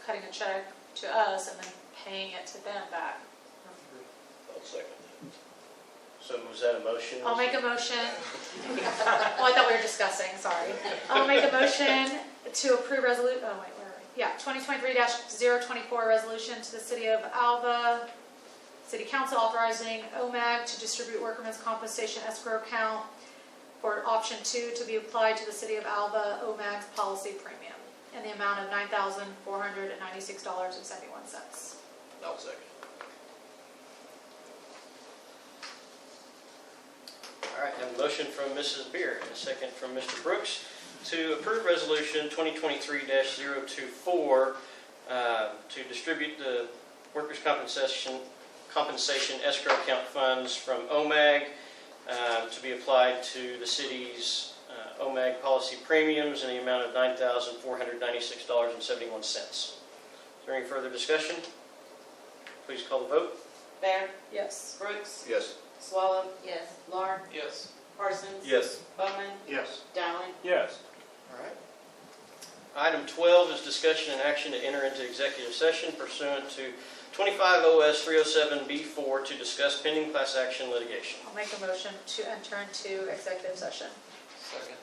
[SPEAKER 3] cutting a check to us and then paying it to them back.
[SPEAKER 1] I'll second that. So was that a motion?
[SPEAKER 3] I'll make a motion. Well, I thought we were discussing, sorry. I'll make a motion to approve resolution, oh wait, where are we? Yeah, 2023-024 resolution to the City of Alva, City Council authorizing OMAG to distribute workman's compensation escrow account for option 2 to be applied to the City of Alva OMAG's policy premium in the amount of $9,496.71.
[SPEAKER 9] I'll second.
[SPEAKER 1] All right, have a motion from Mrs. Beer and a second from Mr. Brooks to approve resolution 2023-024 to distribute the workers' compensation escrow account funds from OMAG to be applied to the city's OMAG policy premiums in the amount of $9,496.71. Is there any further discussion? Please call the vote.
[SPEAKER 2] Bear,
[SPEAKER 3] Yes.
[SPEAKER 2] Brooks,
[SPEAKER 9] Yes.
[SPEAKER 2] Swallow,
[SPEAKER 4] Yes.
[SPEAKER 2] Lahr,
[SPEAKER 10] Yes.
[SPEAKER 2] Parsons,
[SPEAKER 10] Yes.
[SPEAKER 2] Bowman,
[SPEAKER 8] Yes.
[SPEAKER 2] Dowling,
[SPEAKER 7] Yes.
[SPEAKER 1] All right. Item 12 is discussion and action to enter into executive session pursuant to 25 OS 307B4 to discuss pending class action litigation.
[SPEAKER 3] I'll make a motion to enter into executive session.
[SPEAKER 10] Second.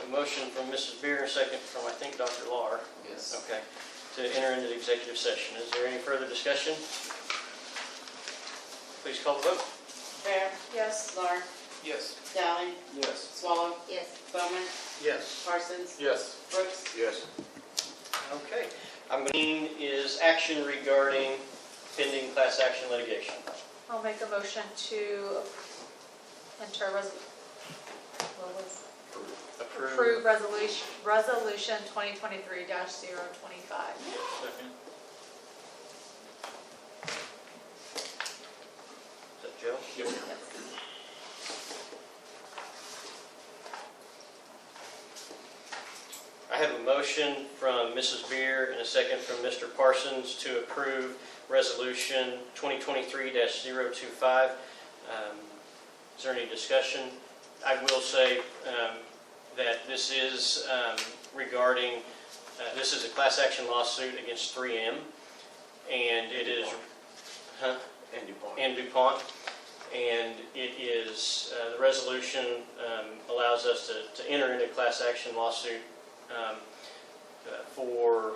[SPEAKER 1] A motion from Mrs. Beer, a second from, I think, Dr. Lahr.
[SPEAKER 10] Yes.
[SPEAKER 1] Okay, to enter into the executive session. Is there any further discussion? Please call the vote.
[SPEAKER 2] Bear,
[SPEAKER 3] Yes.
[SPEAKER 2] Lahr,
[SPEAKER 10] Yes.
[SPEAKER 2] Dowling,
[SPEAKER 10] Yes.
[SPEAKER 2] Swallow,
[SPEAKER 4] Yes.
[SPEAKER 2] Bowman,
[SPEAKER 8] Yes.
[SPEAKER 2] Parsons,
[SPEAKER 10] Yes.
[SPEAKER 2] Brooks.
[SPEAKER 5] Yes.
[SPEAKER 1] Okay. I'm going to is action regarding pending class action litigation.
[SPEAKER 3] I'll make a motion to enter approve resolution 2023-025.
[SPEAKER 6] Second.
[SPEAKER 1] Is that Joe?
[SPEAKER 6] Yep.
[SPEAKER 1] I have a motion from Mrs. Beer and a second from Mr. Parsons to approve resolution 2023-025 Is there any discussion? I will say that this is regarding, this is a class action lawsuit against 3M, and it is, and DuPont. And it is, the resolution allows us to enter into a class action lawsuit for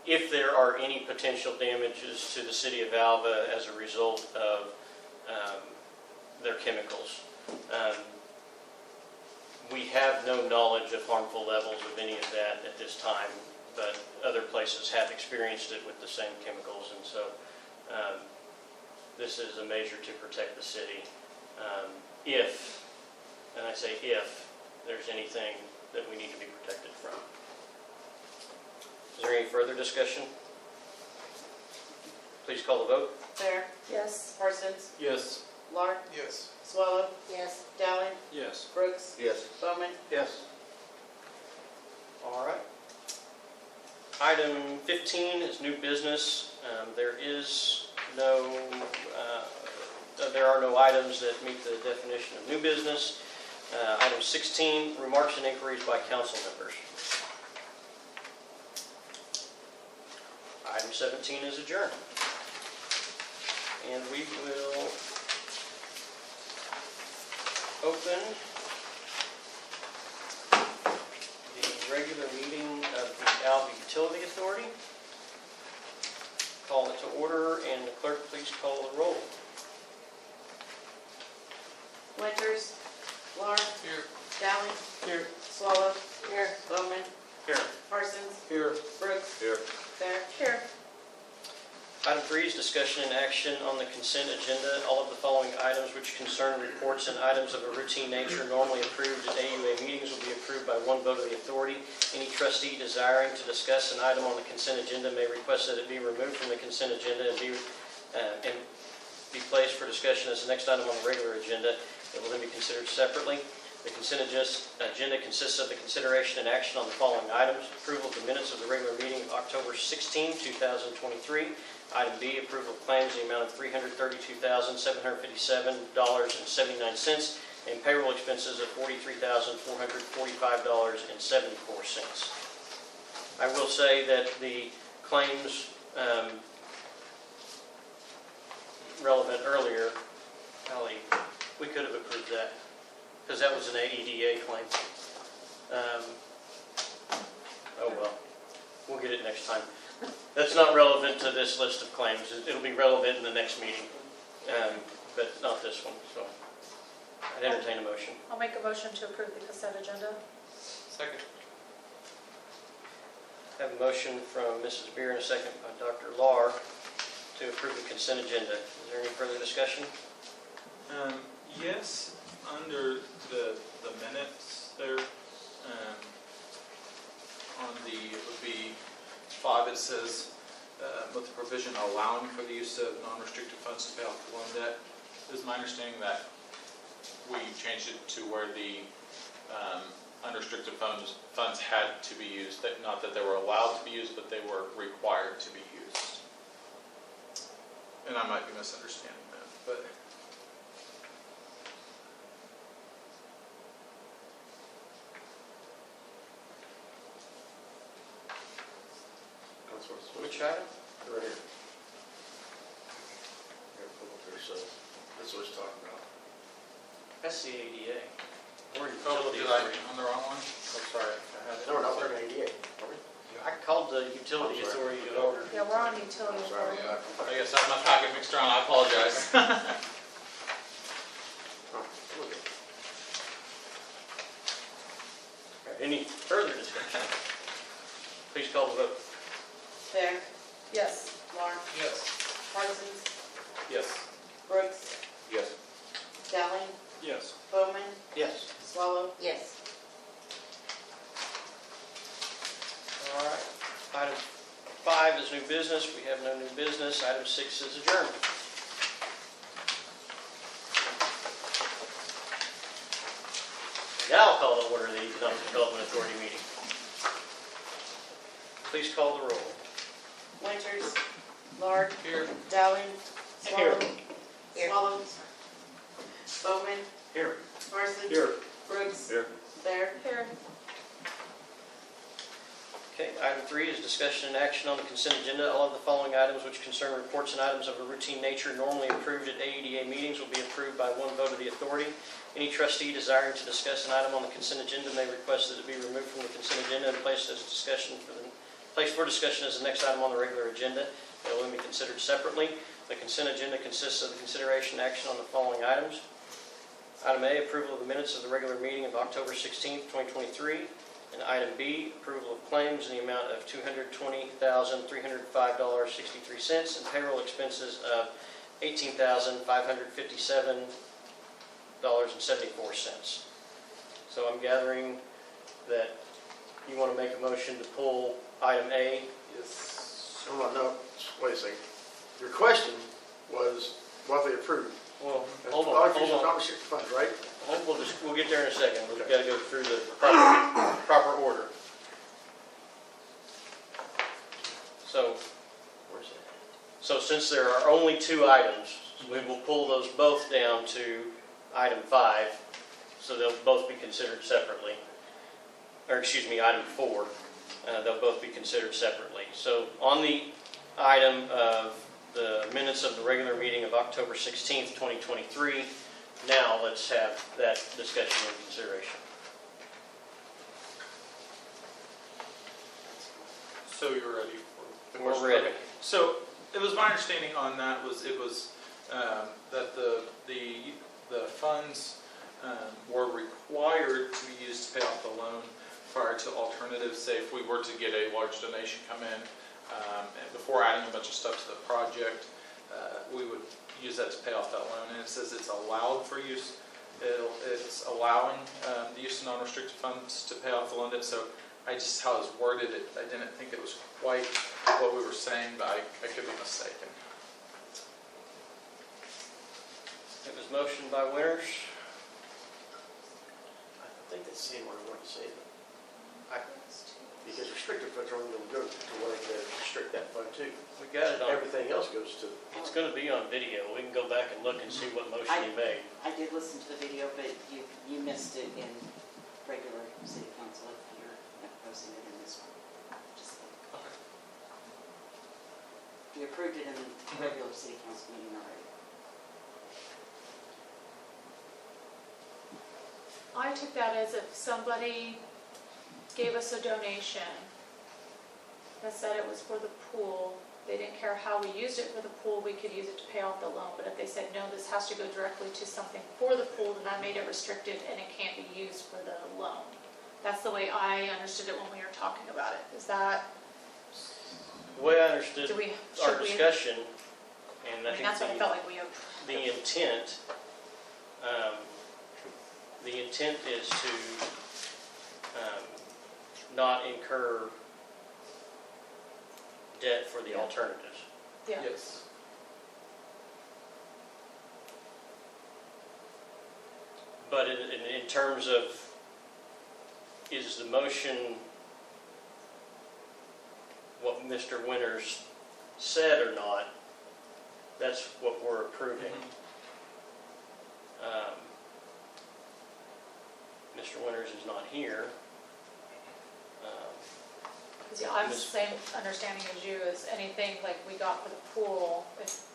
[SPEAKER 1] if there are any potential damages to the city of Alva as a result of their chemicals. We have no knowledge of harmful levels of any of that at this time, but other places have experienced it with the same chemicals, and so this is a measure to protect the city if, and I say if, there's anything that we need to be protected from. Is there any further discussion? Please call the vote.
[SPEAKER 2] Bear,
[SPEAKER 3] Yes.
[SPEAKER 2] Parsons,
[SPEAKER 10] Yes.
[SPEAKER 2] Laura,
[SPEAKER 10] Yes.
[SPEAKER 2] Swallow,
[SPEAKER 4] Yes.
[SPEAKER 2] Dowling,
[SPEAKER 10] Yes.
[SPEAKER 2] Brooks,
[SPEAKER 5] Yes.
[SPEAKER 2] Bowman.
[SPEAKER 5] Yes.
[SPEAKER 1] All right. Item 15 is new business. There are no items that meet the definition of new business. Item 16, remarks and inquiries by council members. Item 17 is adjourned. And we will open the regular meeting of the Alva Utility Authority. Call it to order, and the clerk, please call the roll.
[SPEAKER 2] Winters, Laura,
[SPEAKER 10] Here.
[SPEAKER 2] Dowling,
[SPEAKER 10] Here.
[SPEAKER 2] Swallow, Bowman,
[SPEAKER 1] Here.
[SPEAKER 2] Parsons,
[SPEAKER 10] Here.
[SPEAKER 2] Brooks,
[SPEAKER 9] Here.
[SPEAKER 2] Bear.
[SPEAKER 3] Here.
[SPEAKER 1] Item 3 is discussion and action on the consent agenda. All of the following items which concern reports and items of a routine nature normally approved at AUA meetings will be approved by one vote of the authority. Any trustee desiring to discuss an item on the consent agenda may request that it be removed from the consent agenda and be placed for discussion as the next item on the regular agenda. It will then be considered separately. The consent agenda consists of the consideration and action on the following items: approval of the minutes of the regular meeting of October 16, 2023. Item B, approval of claims in the amount of $332,757.79 and payroll expenses of $43,445.74. I will say that the claims relevant earlier, Holly, we could have approved that because that was an AEDA claim. Oh well, we'll get it next time. That's not relevant to this list of claims. It'll be relevant in the next meeting, but not this one. So I'd entertain a motion.
[SPEAKER 3] I'll make a motion to approve the consent agenda.
[SPEAKER 10] Second.
[SPEAKER 1] I have a motion from Mrs. Beer and a second by Dr. Lahr to approve the consent agenda. Is there any further discussion?
[SPEAKER 6] Yes, under the minutes there, on the, it would be 5, it says, with the provision allowing for the use of non-restricted funds to pay off the loan debt. It is my understanding that we changed it to where the unrestricted funds had to be used, that not that they were allowed to be used, but they were required to be used. And I might be misunderstanding that, but.
[SPEAKER 1] Which item?
[SPEAKER 5] Right here. So that's what it's talking about.
[SPEAKER 1] That's the ADA. We're in
[SPEAKER 6] Oh,
[SPEAKER 1] utility
[SPEAKER 6] did I,
[SPEAKER 1] authority.
[SPEAKER 6] on the wrong one?
[SPEAKER 1] I'm sorry.
[SPEAKER 5] No, we're not looking at ADA, are we?
[SPEAKER 1] I called the utility
[SPEAKER 5] I'm sorry.
[SPEAKER 1] authority to order.
[SPEAKER 3] Yeah, we're on utility
[SPEAKER 5] I'm sorry.
[SPEAKER 3] authority.
[SPEAKER 6] I guess I have my packet mixed around, I apologize.
[SPEAKER 5] Oh, look at it.
[SPEAKER 1] Any further discussion? Please call the vote.
[SPEAKER 2] Bear,
[SPEAKER 3] Yes.
[SPEAKER 2] Laura,
[SPEAKER 10] Yes.
[SPEAKER 2] Parsons,
[SPEAKER 10] Yes.
[SPEAKER 2] Brooks,
[SPEAKER 9] Yes.
[SPEAKER 2] Dowling,
[SPEAKER 10] Yes.
[SPEAKER 2] Bowman,
[SPEAKER 1] Yes.
[SPEAKER 2] Swallow,
[SPEAKER 4] Yes.
[SPEAKER 1] All right. Item 5 is new business. We have no new business. Item 6 is adjourned. Now I'll call to order the Economic Development Authority meeting. Please call the roll.
[SPEAKER 2] Winters, Laura,
[SPEAKER 10] Here.
[SPEAKER 2] Dowling, Swallow,
[SPEAKER 4] Here.
[SPEAKER 2] Swallow, Bowman,
[SPEAKER 5] Here.
[SPEAKER 2] Parsons.
[SPEAKER 5] Here.
[SPEAKER 2] Brooks.
[SPEAKER 5] Here.
[SPEAKER 2] Bear.
[SPEAKER 3] Here.
[SPEAKER 1] Okay, item 3 is discussion and action on the consent agenda. All of the following items which concern reports and items of a routine nature normally approved at AEDA meetings will be approved by one vote of the authority. Any trustee desiring to discuss an item on the consent agenda may request that it be removed from the consent agenda and placed for discussion as the next item on the regular agenda. It will then be considered separately. The consent agenda consists of the consideration and action on the following items. Item A, approval of the minutes of the regular meeting of October 16th, 2023. And item B, approval of claims in the amount of $220,305.63 and payroll expenses of $18,557.74. So I'm gathering that you want to make a motion to pull item A.
[SPEAKER 5] Yes. Hold on, no, wait a second. Your question was what they approved.
[SPEAKER 1] Well, hold on.
[SPEAKER 5] Restricted funds, right?
[SPEAKER 1] We'll get there in a second. We've got to go through the proper order. So,
[SPEAKER 5] Where's that?
[SPEAKER 1] so since there are only 2 items, we will pull those both down to item 5, so they'll both be considered separately. Or excuse me, item 4, they'll both be considered separately. So on the item of the minutes of the regular meeting of October 16th, 2023, now let's have that discussion and consideration.
[SPEAKER 6] So you're ready for the
[SPEAKER 1] We're
[SPEAKER 6] question?
[SPEAKER 1] ready.
[SPEAKER 6] Okay. So it was my understanding on that was that the funds were required to be used to pay off the loan prior to alternatives. Say if we were to get a large donation come in, and before adding a bunch of stuff to the project, we would use that to pay off that loan. And it says it's allowed for use. It's allowing the use of non-restricted funds to pay off the loan debt. So I just, how it was worded, I didn't think it was quite what we were saying, but I could be mistaken.
[SPEAKER 1] It was motioned by Winters.
[SPEAKER 5] I think that's saying what I want to say. Because restricted funds are only going to go to what they restrict that fund to.
[SPEAKER 1] We got it on.
[SPEAKER 5] Everything else goes to.
[SPEAKER 1] It's going to be on video. We can go back and look and see what motion he made.
[SPEAKER 13] I did listen to the video, but you missed it in regular city council if you're posting it in this one. Just
[SPEAKER 6] Okay.
[SPEAKER 13] You approved it in the regular city council meeting already.
[SPEAKER 3] I took that as if somebody gave us a donation that said it was for the pool. They didn't care how we used it for the pool, we could use it to pay off the loan. But if they said, no, this has to go directly to something for the pool, then I made it restricted and it can't be used for the loan. That's the way I understood it when we were talking about it. Is that,
[SPEAKER 1] The way I understood
[SPEAKER 3] do we,
[SPEAKER 1] our
[SPEAKER 3] should we?
[SPEAKER 1] discussion, and
[SPEAKER 3] I mean, that's what I felt like we have.
[SPEAKER 1] the intent is to not incur debt for the alternatives.
[SPEAKER 3] Yeah.
[SPEAKER 6] Yes.
[SPEAKER 1] But in terms of, is the motion what Mr. Winters said or not, that's what we're approving. Mr. Winters is not here.
[SPEAKER 3] Because I'm the same understanding as you, as anything like we got for the pool, if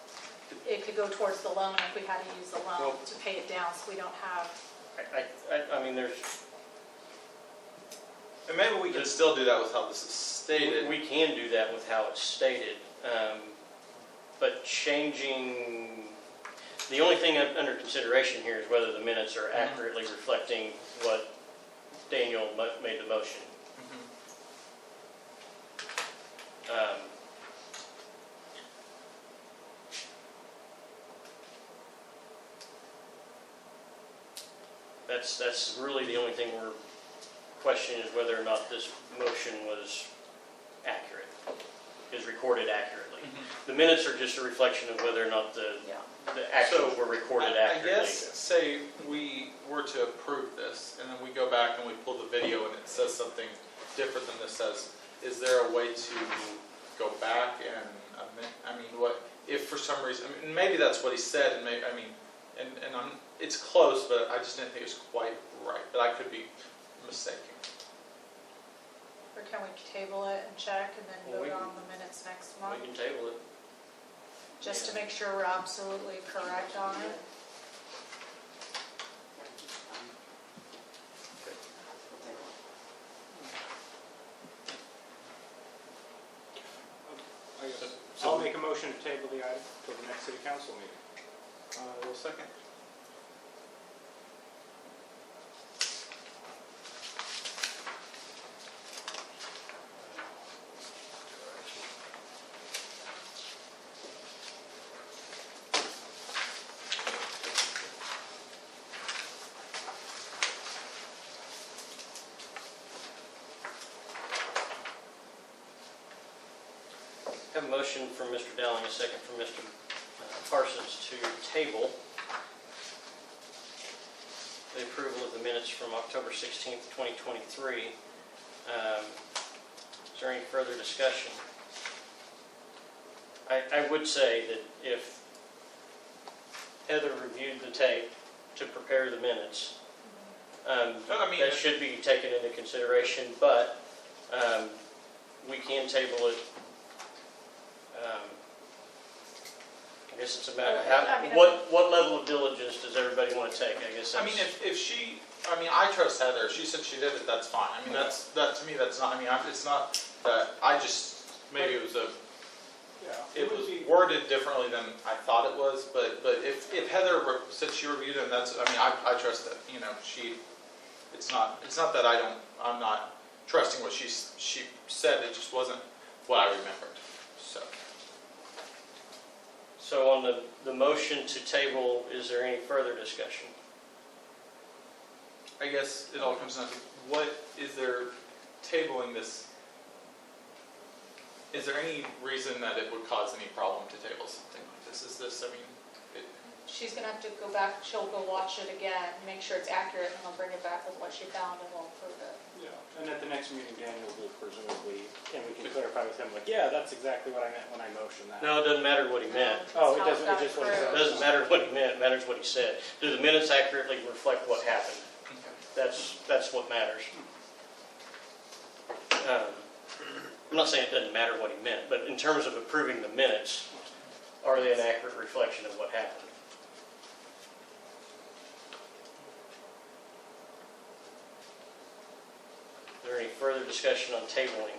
[SPEAKER 3] it could go towards the loan if we had to use the loan
[SPEAKER 1] Well,
[SPEAKER 3] to pay it down, so we don't have.
[SPEAKER 1] I mean, there's,
[SPEAKER 6] And maybe we can still do that with how this is stated.
[SPEAKER 1] we can do that with how it's stated, but changing, the only thing under consideration here is whether the minutes are accurately reflecting what Daniel made the motion. That's really the only thing we're questioning, is whether or not this motion was accurate, is recorded accurately. The minutes are just a reflection of whether or not the actions were recorded accurately.
[SPEAKER 6] I guess, say we were to approve this, and then we go back and we pull the video and it says something different than this says, is there a way to go back and amend, I mean, what, if for some reason, I mean, maybe that's what he said, and maybe, I mean, and I'm it's close, but I just didn't think it was quite right, but I could be mistaken.
[SPEAKER 3] Or can we table it and check and then
[SPEAKER 1] Well, we
[SPEAKER 3] vote
[SPEAKER 1] can-
[SPEAKER 3] on the minutes next month?
[SPEAKER 1] We can table it.
[SPEAKER 3] Just to make sure we're absolutely correct on it.
[SPEAKER 7] I'll make a motion to table the item till the next city council meeting.
[SPEAKER 6] Will second.
[SPEAKER 1] Have a motion from Mr. Dowling, a second from Mr. Parsons to table the approval of the minutes from October 16th, 2023. Is there any further discussion? I would say that if Heather reviewed the tape to prepare the minutes, that should be taken into consideration, but we can table it. I guess it's a matter of what level of diligence does everybody want to take? I guess that's...
[SPEAKER 6] I mean, if she, I trust Heather. If she said she did it, that's fine. I mean, that to me, that's not, it's not that, maybe it was it was worded differently than I thought it was, but if Heather said she reviewed it, and that's, I trust that, it's not that I'm not trusting what she said, it just wasn't what I remembered, so.
[SPEAKER 1] So on the motion to table, is there any further discussion?
[SPEAKER 6] I guess it all comes down to, what is there tabling this? Is there any reason that it would cause any problem to table something like this? Is this,
[SPEAKER 3] She's gonna have to go back, she'll go watch it again, make sure it's accurate, and I'll bring it back with what she found and we'll approve it.
[SPEAKER 7] Yeah, and at the next meeting, Daniel will presumably, and we can clarify with him, like, yeah, that's exactly what I meant when I motioned that.
[SPEAKER 1] No, it doesn't matter what he meant.
[SPEAKER 7] Oh,
[SPEAKER 3] That's
[SPEAKER 7] it
[SPEAKER 3] how
[SPEAKER 7] doesn't,
[SPEAKER 3] got
[SPEAKER 7] it just what he
[SPEAKER 1] It
[SPEAKER 7] said.
[SPEAKER 3] approved.
[SPEAKER 1] doesn't matter what he meant, it matters what he said. Do the minutes accurately reflect what happened? That's what matters. I'm not saying it doesn't matter what he meant, but in terms of approving the minutes, are they an accurate reflection of what happened? Is there any further discussion on tabling?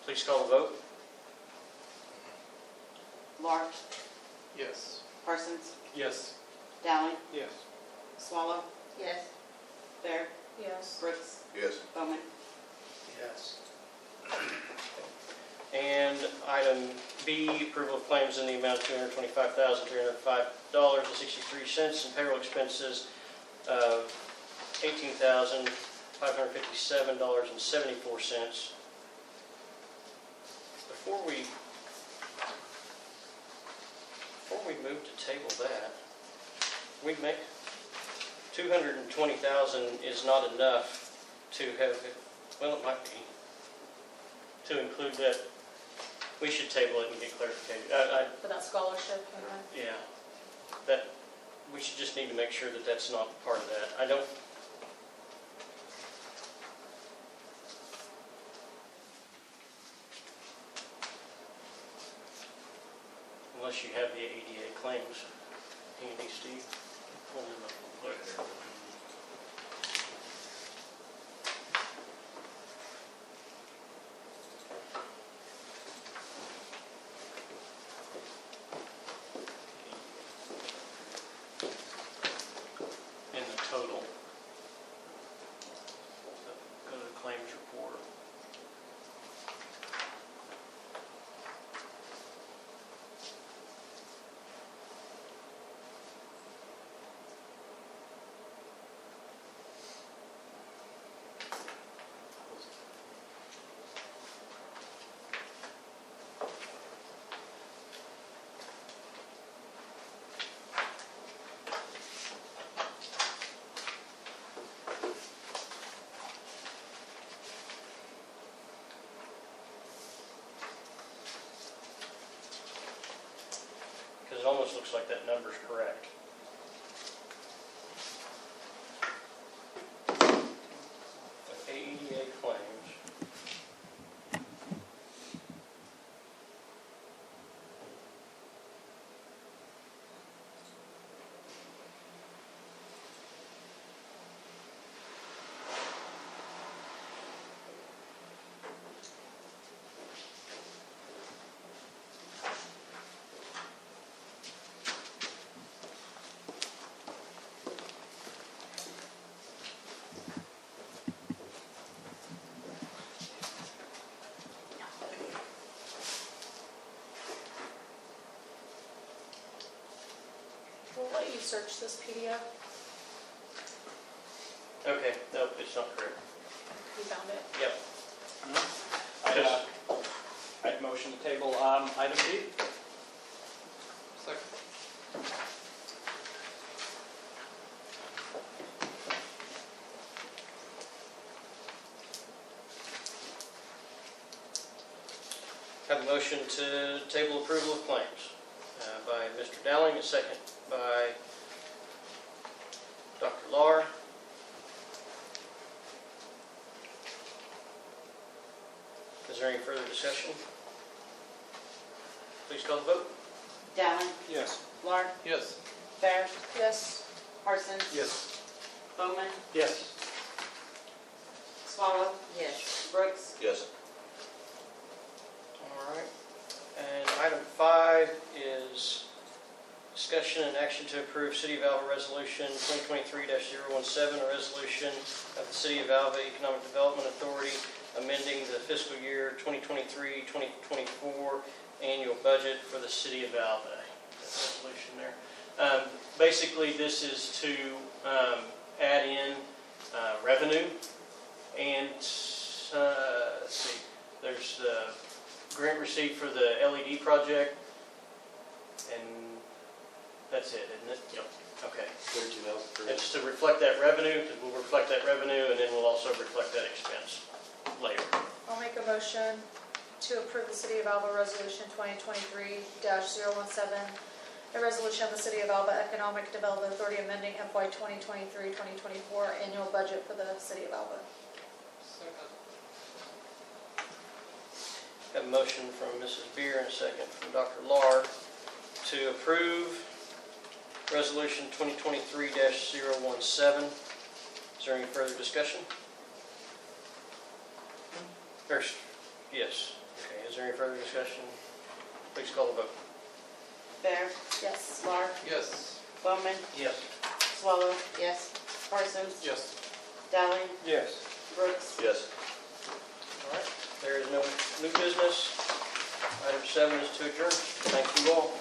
[SPEAKER 1] Please call the vote.
[SPEAKER 2] Laura,
[SPEAKER 6] yes.
[SPEAKER 2] Parsons,
[SPEAKER 6] Yes.
[SPEAKER 2] Dowling,
[SPEAKER 7] Yes.
[SPEAKER 2] Swallow,
[SPEAKER 4] Yes.
[SPEAKER 2] Bear,
[SPEAKER 3] Yes.
[SPEAKER 2] Brooks,
[SPEAKER 9] Yes.
[SPEAKER 2] Bowman.
[SPEAKER 8] Yes.
[SPEAKER 1] And item B, approval of claims in the amount of $225,305.63 and payroll expenses of $18,557.74. Before we move to table that, we make $220,000 is not enough to have, well, it might be, to include that. We should table it and get clarification.
[SPEAKER 3] For that scholarship,
[SPEAKER 1] Yeah, that, we should just need to make sure that that's not part of that. I don't, unless you have the ADA claims. Handy, Steve. Pull them up real quick. In the total. So go to the claims report. almost looks like that number's correct. AEDA claims.
[SPEAKER 3] We'll let you search this PDF.
[SPEAKER 1] Okay, nope, it's not correct.
[SPEAKER 3] You found it.
[SPEAKER 1] Yep.
[SPEAKER 7] I'd motion to table item B.
[SPEAKER 10] Second.
[SPEAKER 1] Have a motion to table approval of claims by Mr. Dowling, a second by Dr. Lahr. Is there any further discussion? Please call the vote.
[SPEAKER 2] Dowling,
[SPEAKER 7] Yes.
[SPEAKER 2] Lahr,
[SPEAKER 10] Yes.
[SPEAKER 2] Bear,
[SPEAKER 3] Yes.
[SPEAKER 2] Parsons,
[SPEAKER 5] Yes.
[SPEAKER 2] Bowman,
[SPEAKER 5] Yes.
[SPEAKER 2] Swallow,
[SPEAKER 13] Yes.
[SPEAKER 2] Brooks.
[SPEAKER 9] Yes.
[SPEAKER 1] All right. And item 5 is discussion and action to approve City of Alva Resolution 2023-017, a resolution of the City of Alva Economic Development Authority amending the fiscal year 2023-2024 annual budget for the City of Alva. That resolution there. Basically, this is to add in revenue and let's see, there's grant received for the LED project, and that's it, isn't it? Yep. Okay. It's to reflect that revenue, because we'll reflect that revenue, and then we'll also reflect that expense later.
[SPEAKER 3] I'll make a motion to approve the City of Alva Resolution 2023-017, a resolution of the City of Alva Economic Development Authority amending FY 2023-2024 annual budget for the City of Alva.
[SPEAKER 10] Second.
[SPEAKER 1] Have a motion from Mrs. Beer and a second from Dr. Lahr to approve Resolution 2023-017. Is there any further discussion? Yes. Okay, is there any further discussion? Please call the vote.
[SPEAKER 2] Bear,
[SPEAKER 3] Yes.
[SPEAKER 2] Lahr,
[SPEAKER 10] Yes.
[SPEAKER 2] Bowman,
[SPEAKER 1] Yes.
[SPEAKER 2] Swallow,
[SPEAKER 13] Yes.
[SPEAKER 2] Parsons,
[SPEAKER 10] Yes.
[SPEAKER 2] Dowling,
[SPEAKER 7] Yes.
[SPEAKER 2] Brooks.
[SPEAKER 9] Yes.
[SPEAKER 1] All right, there is no new business. Item 7 is to adjourn. Thank you all.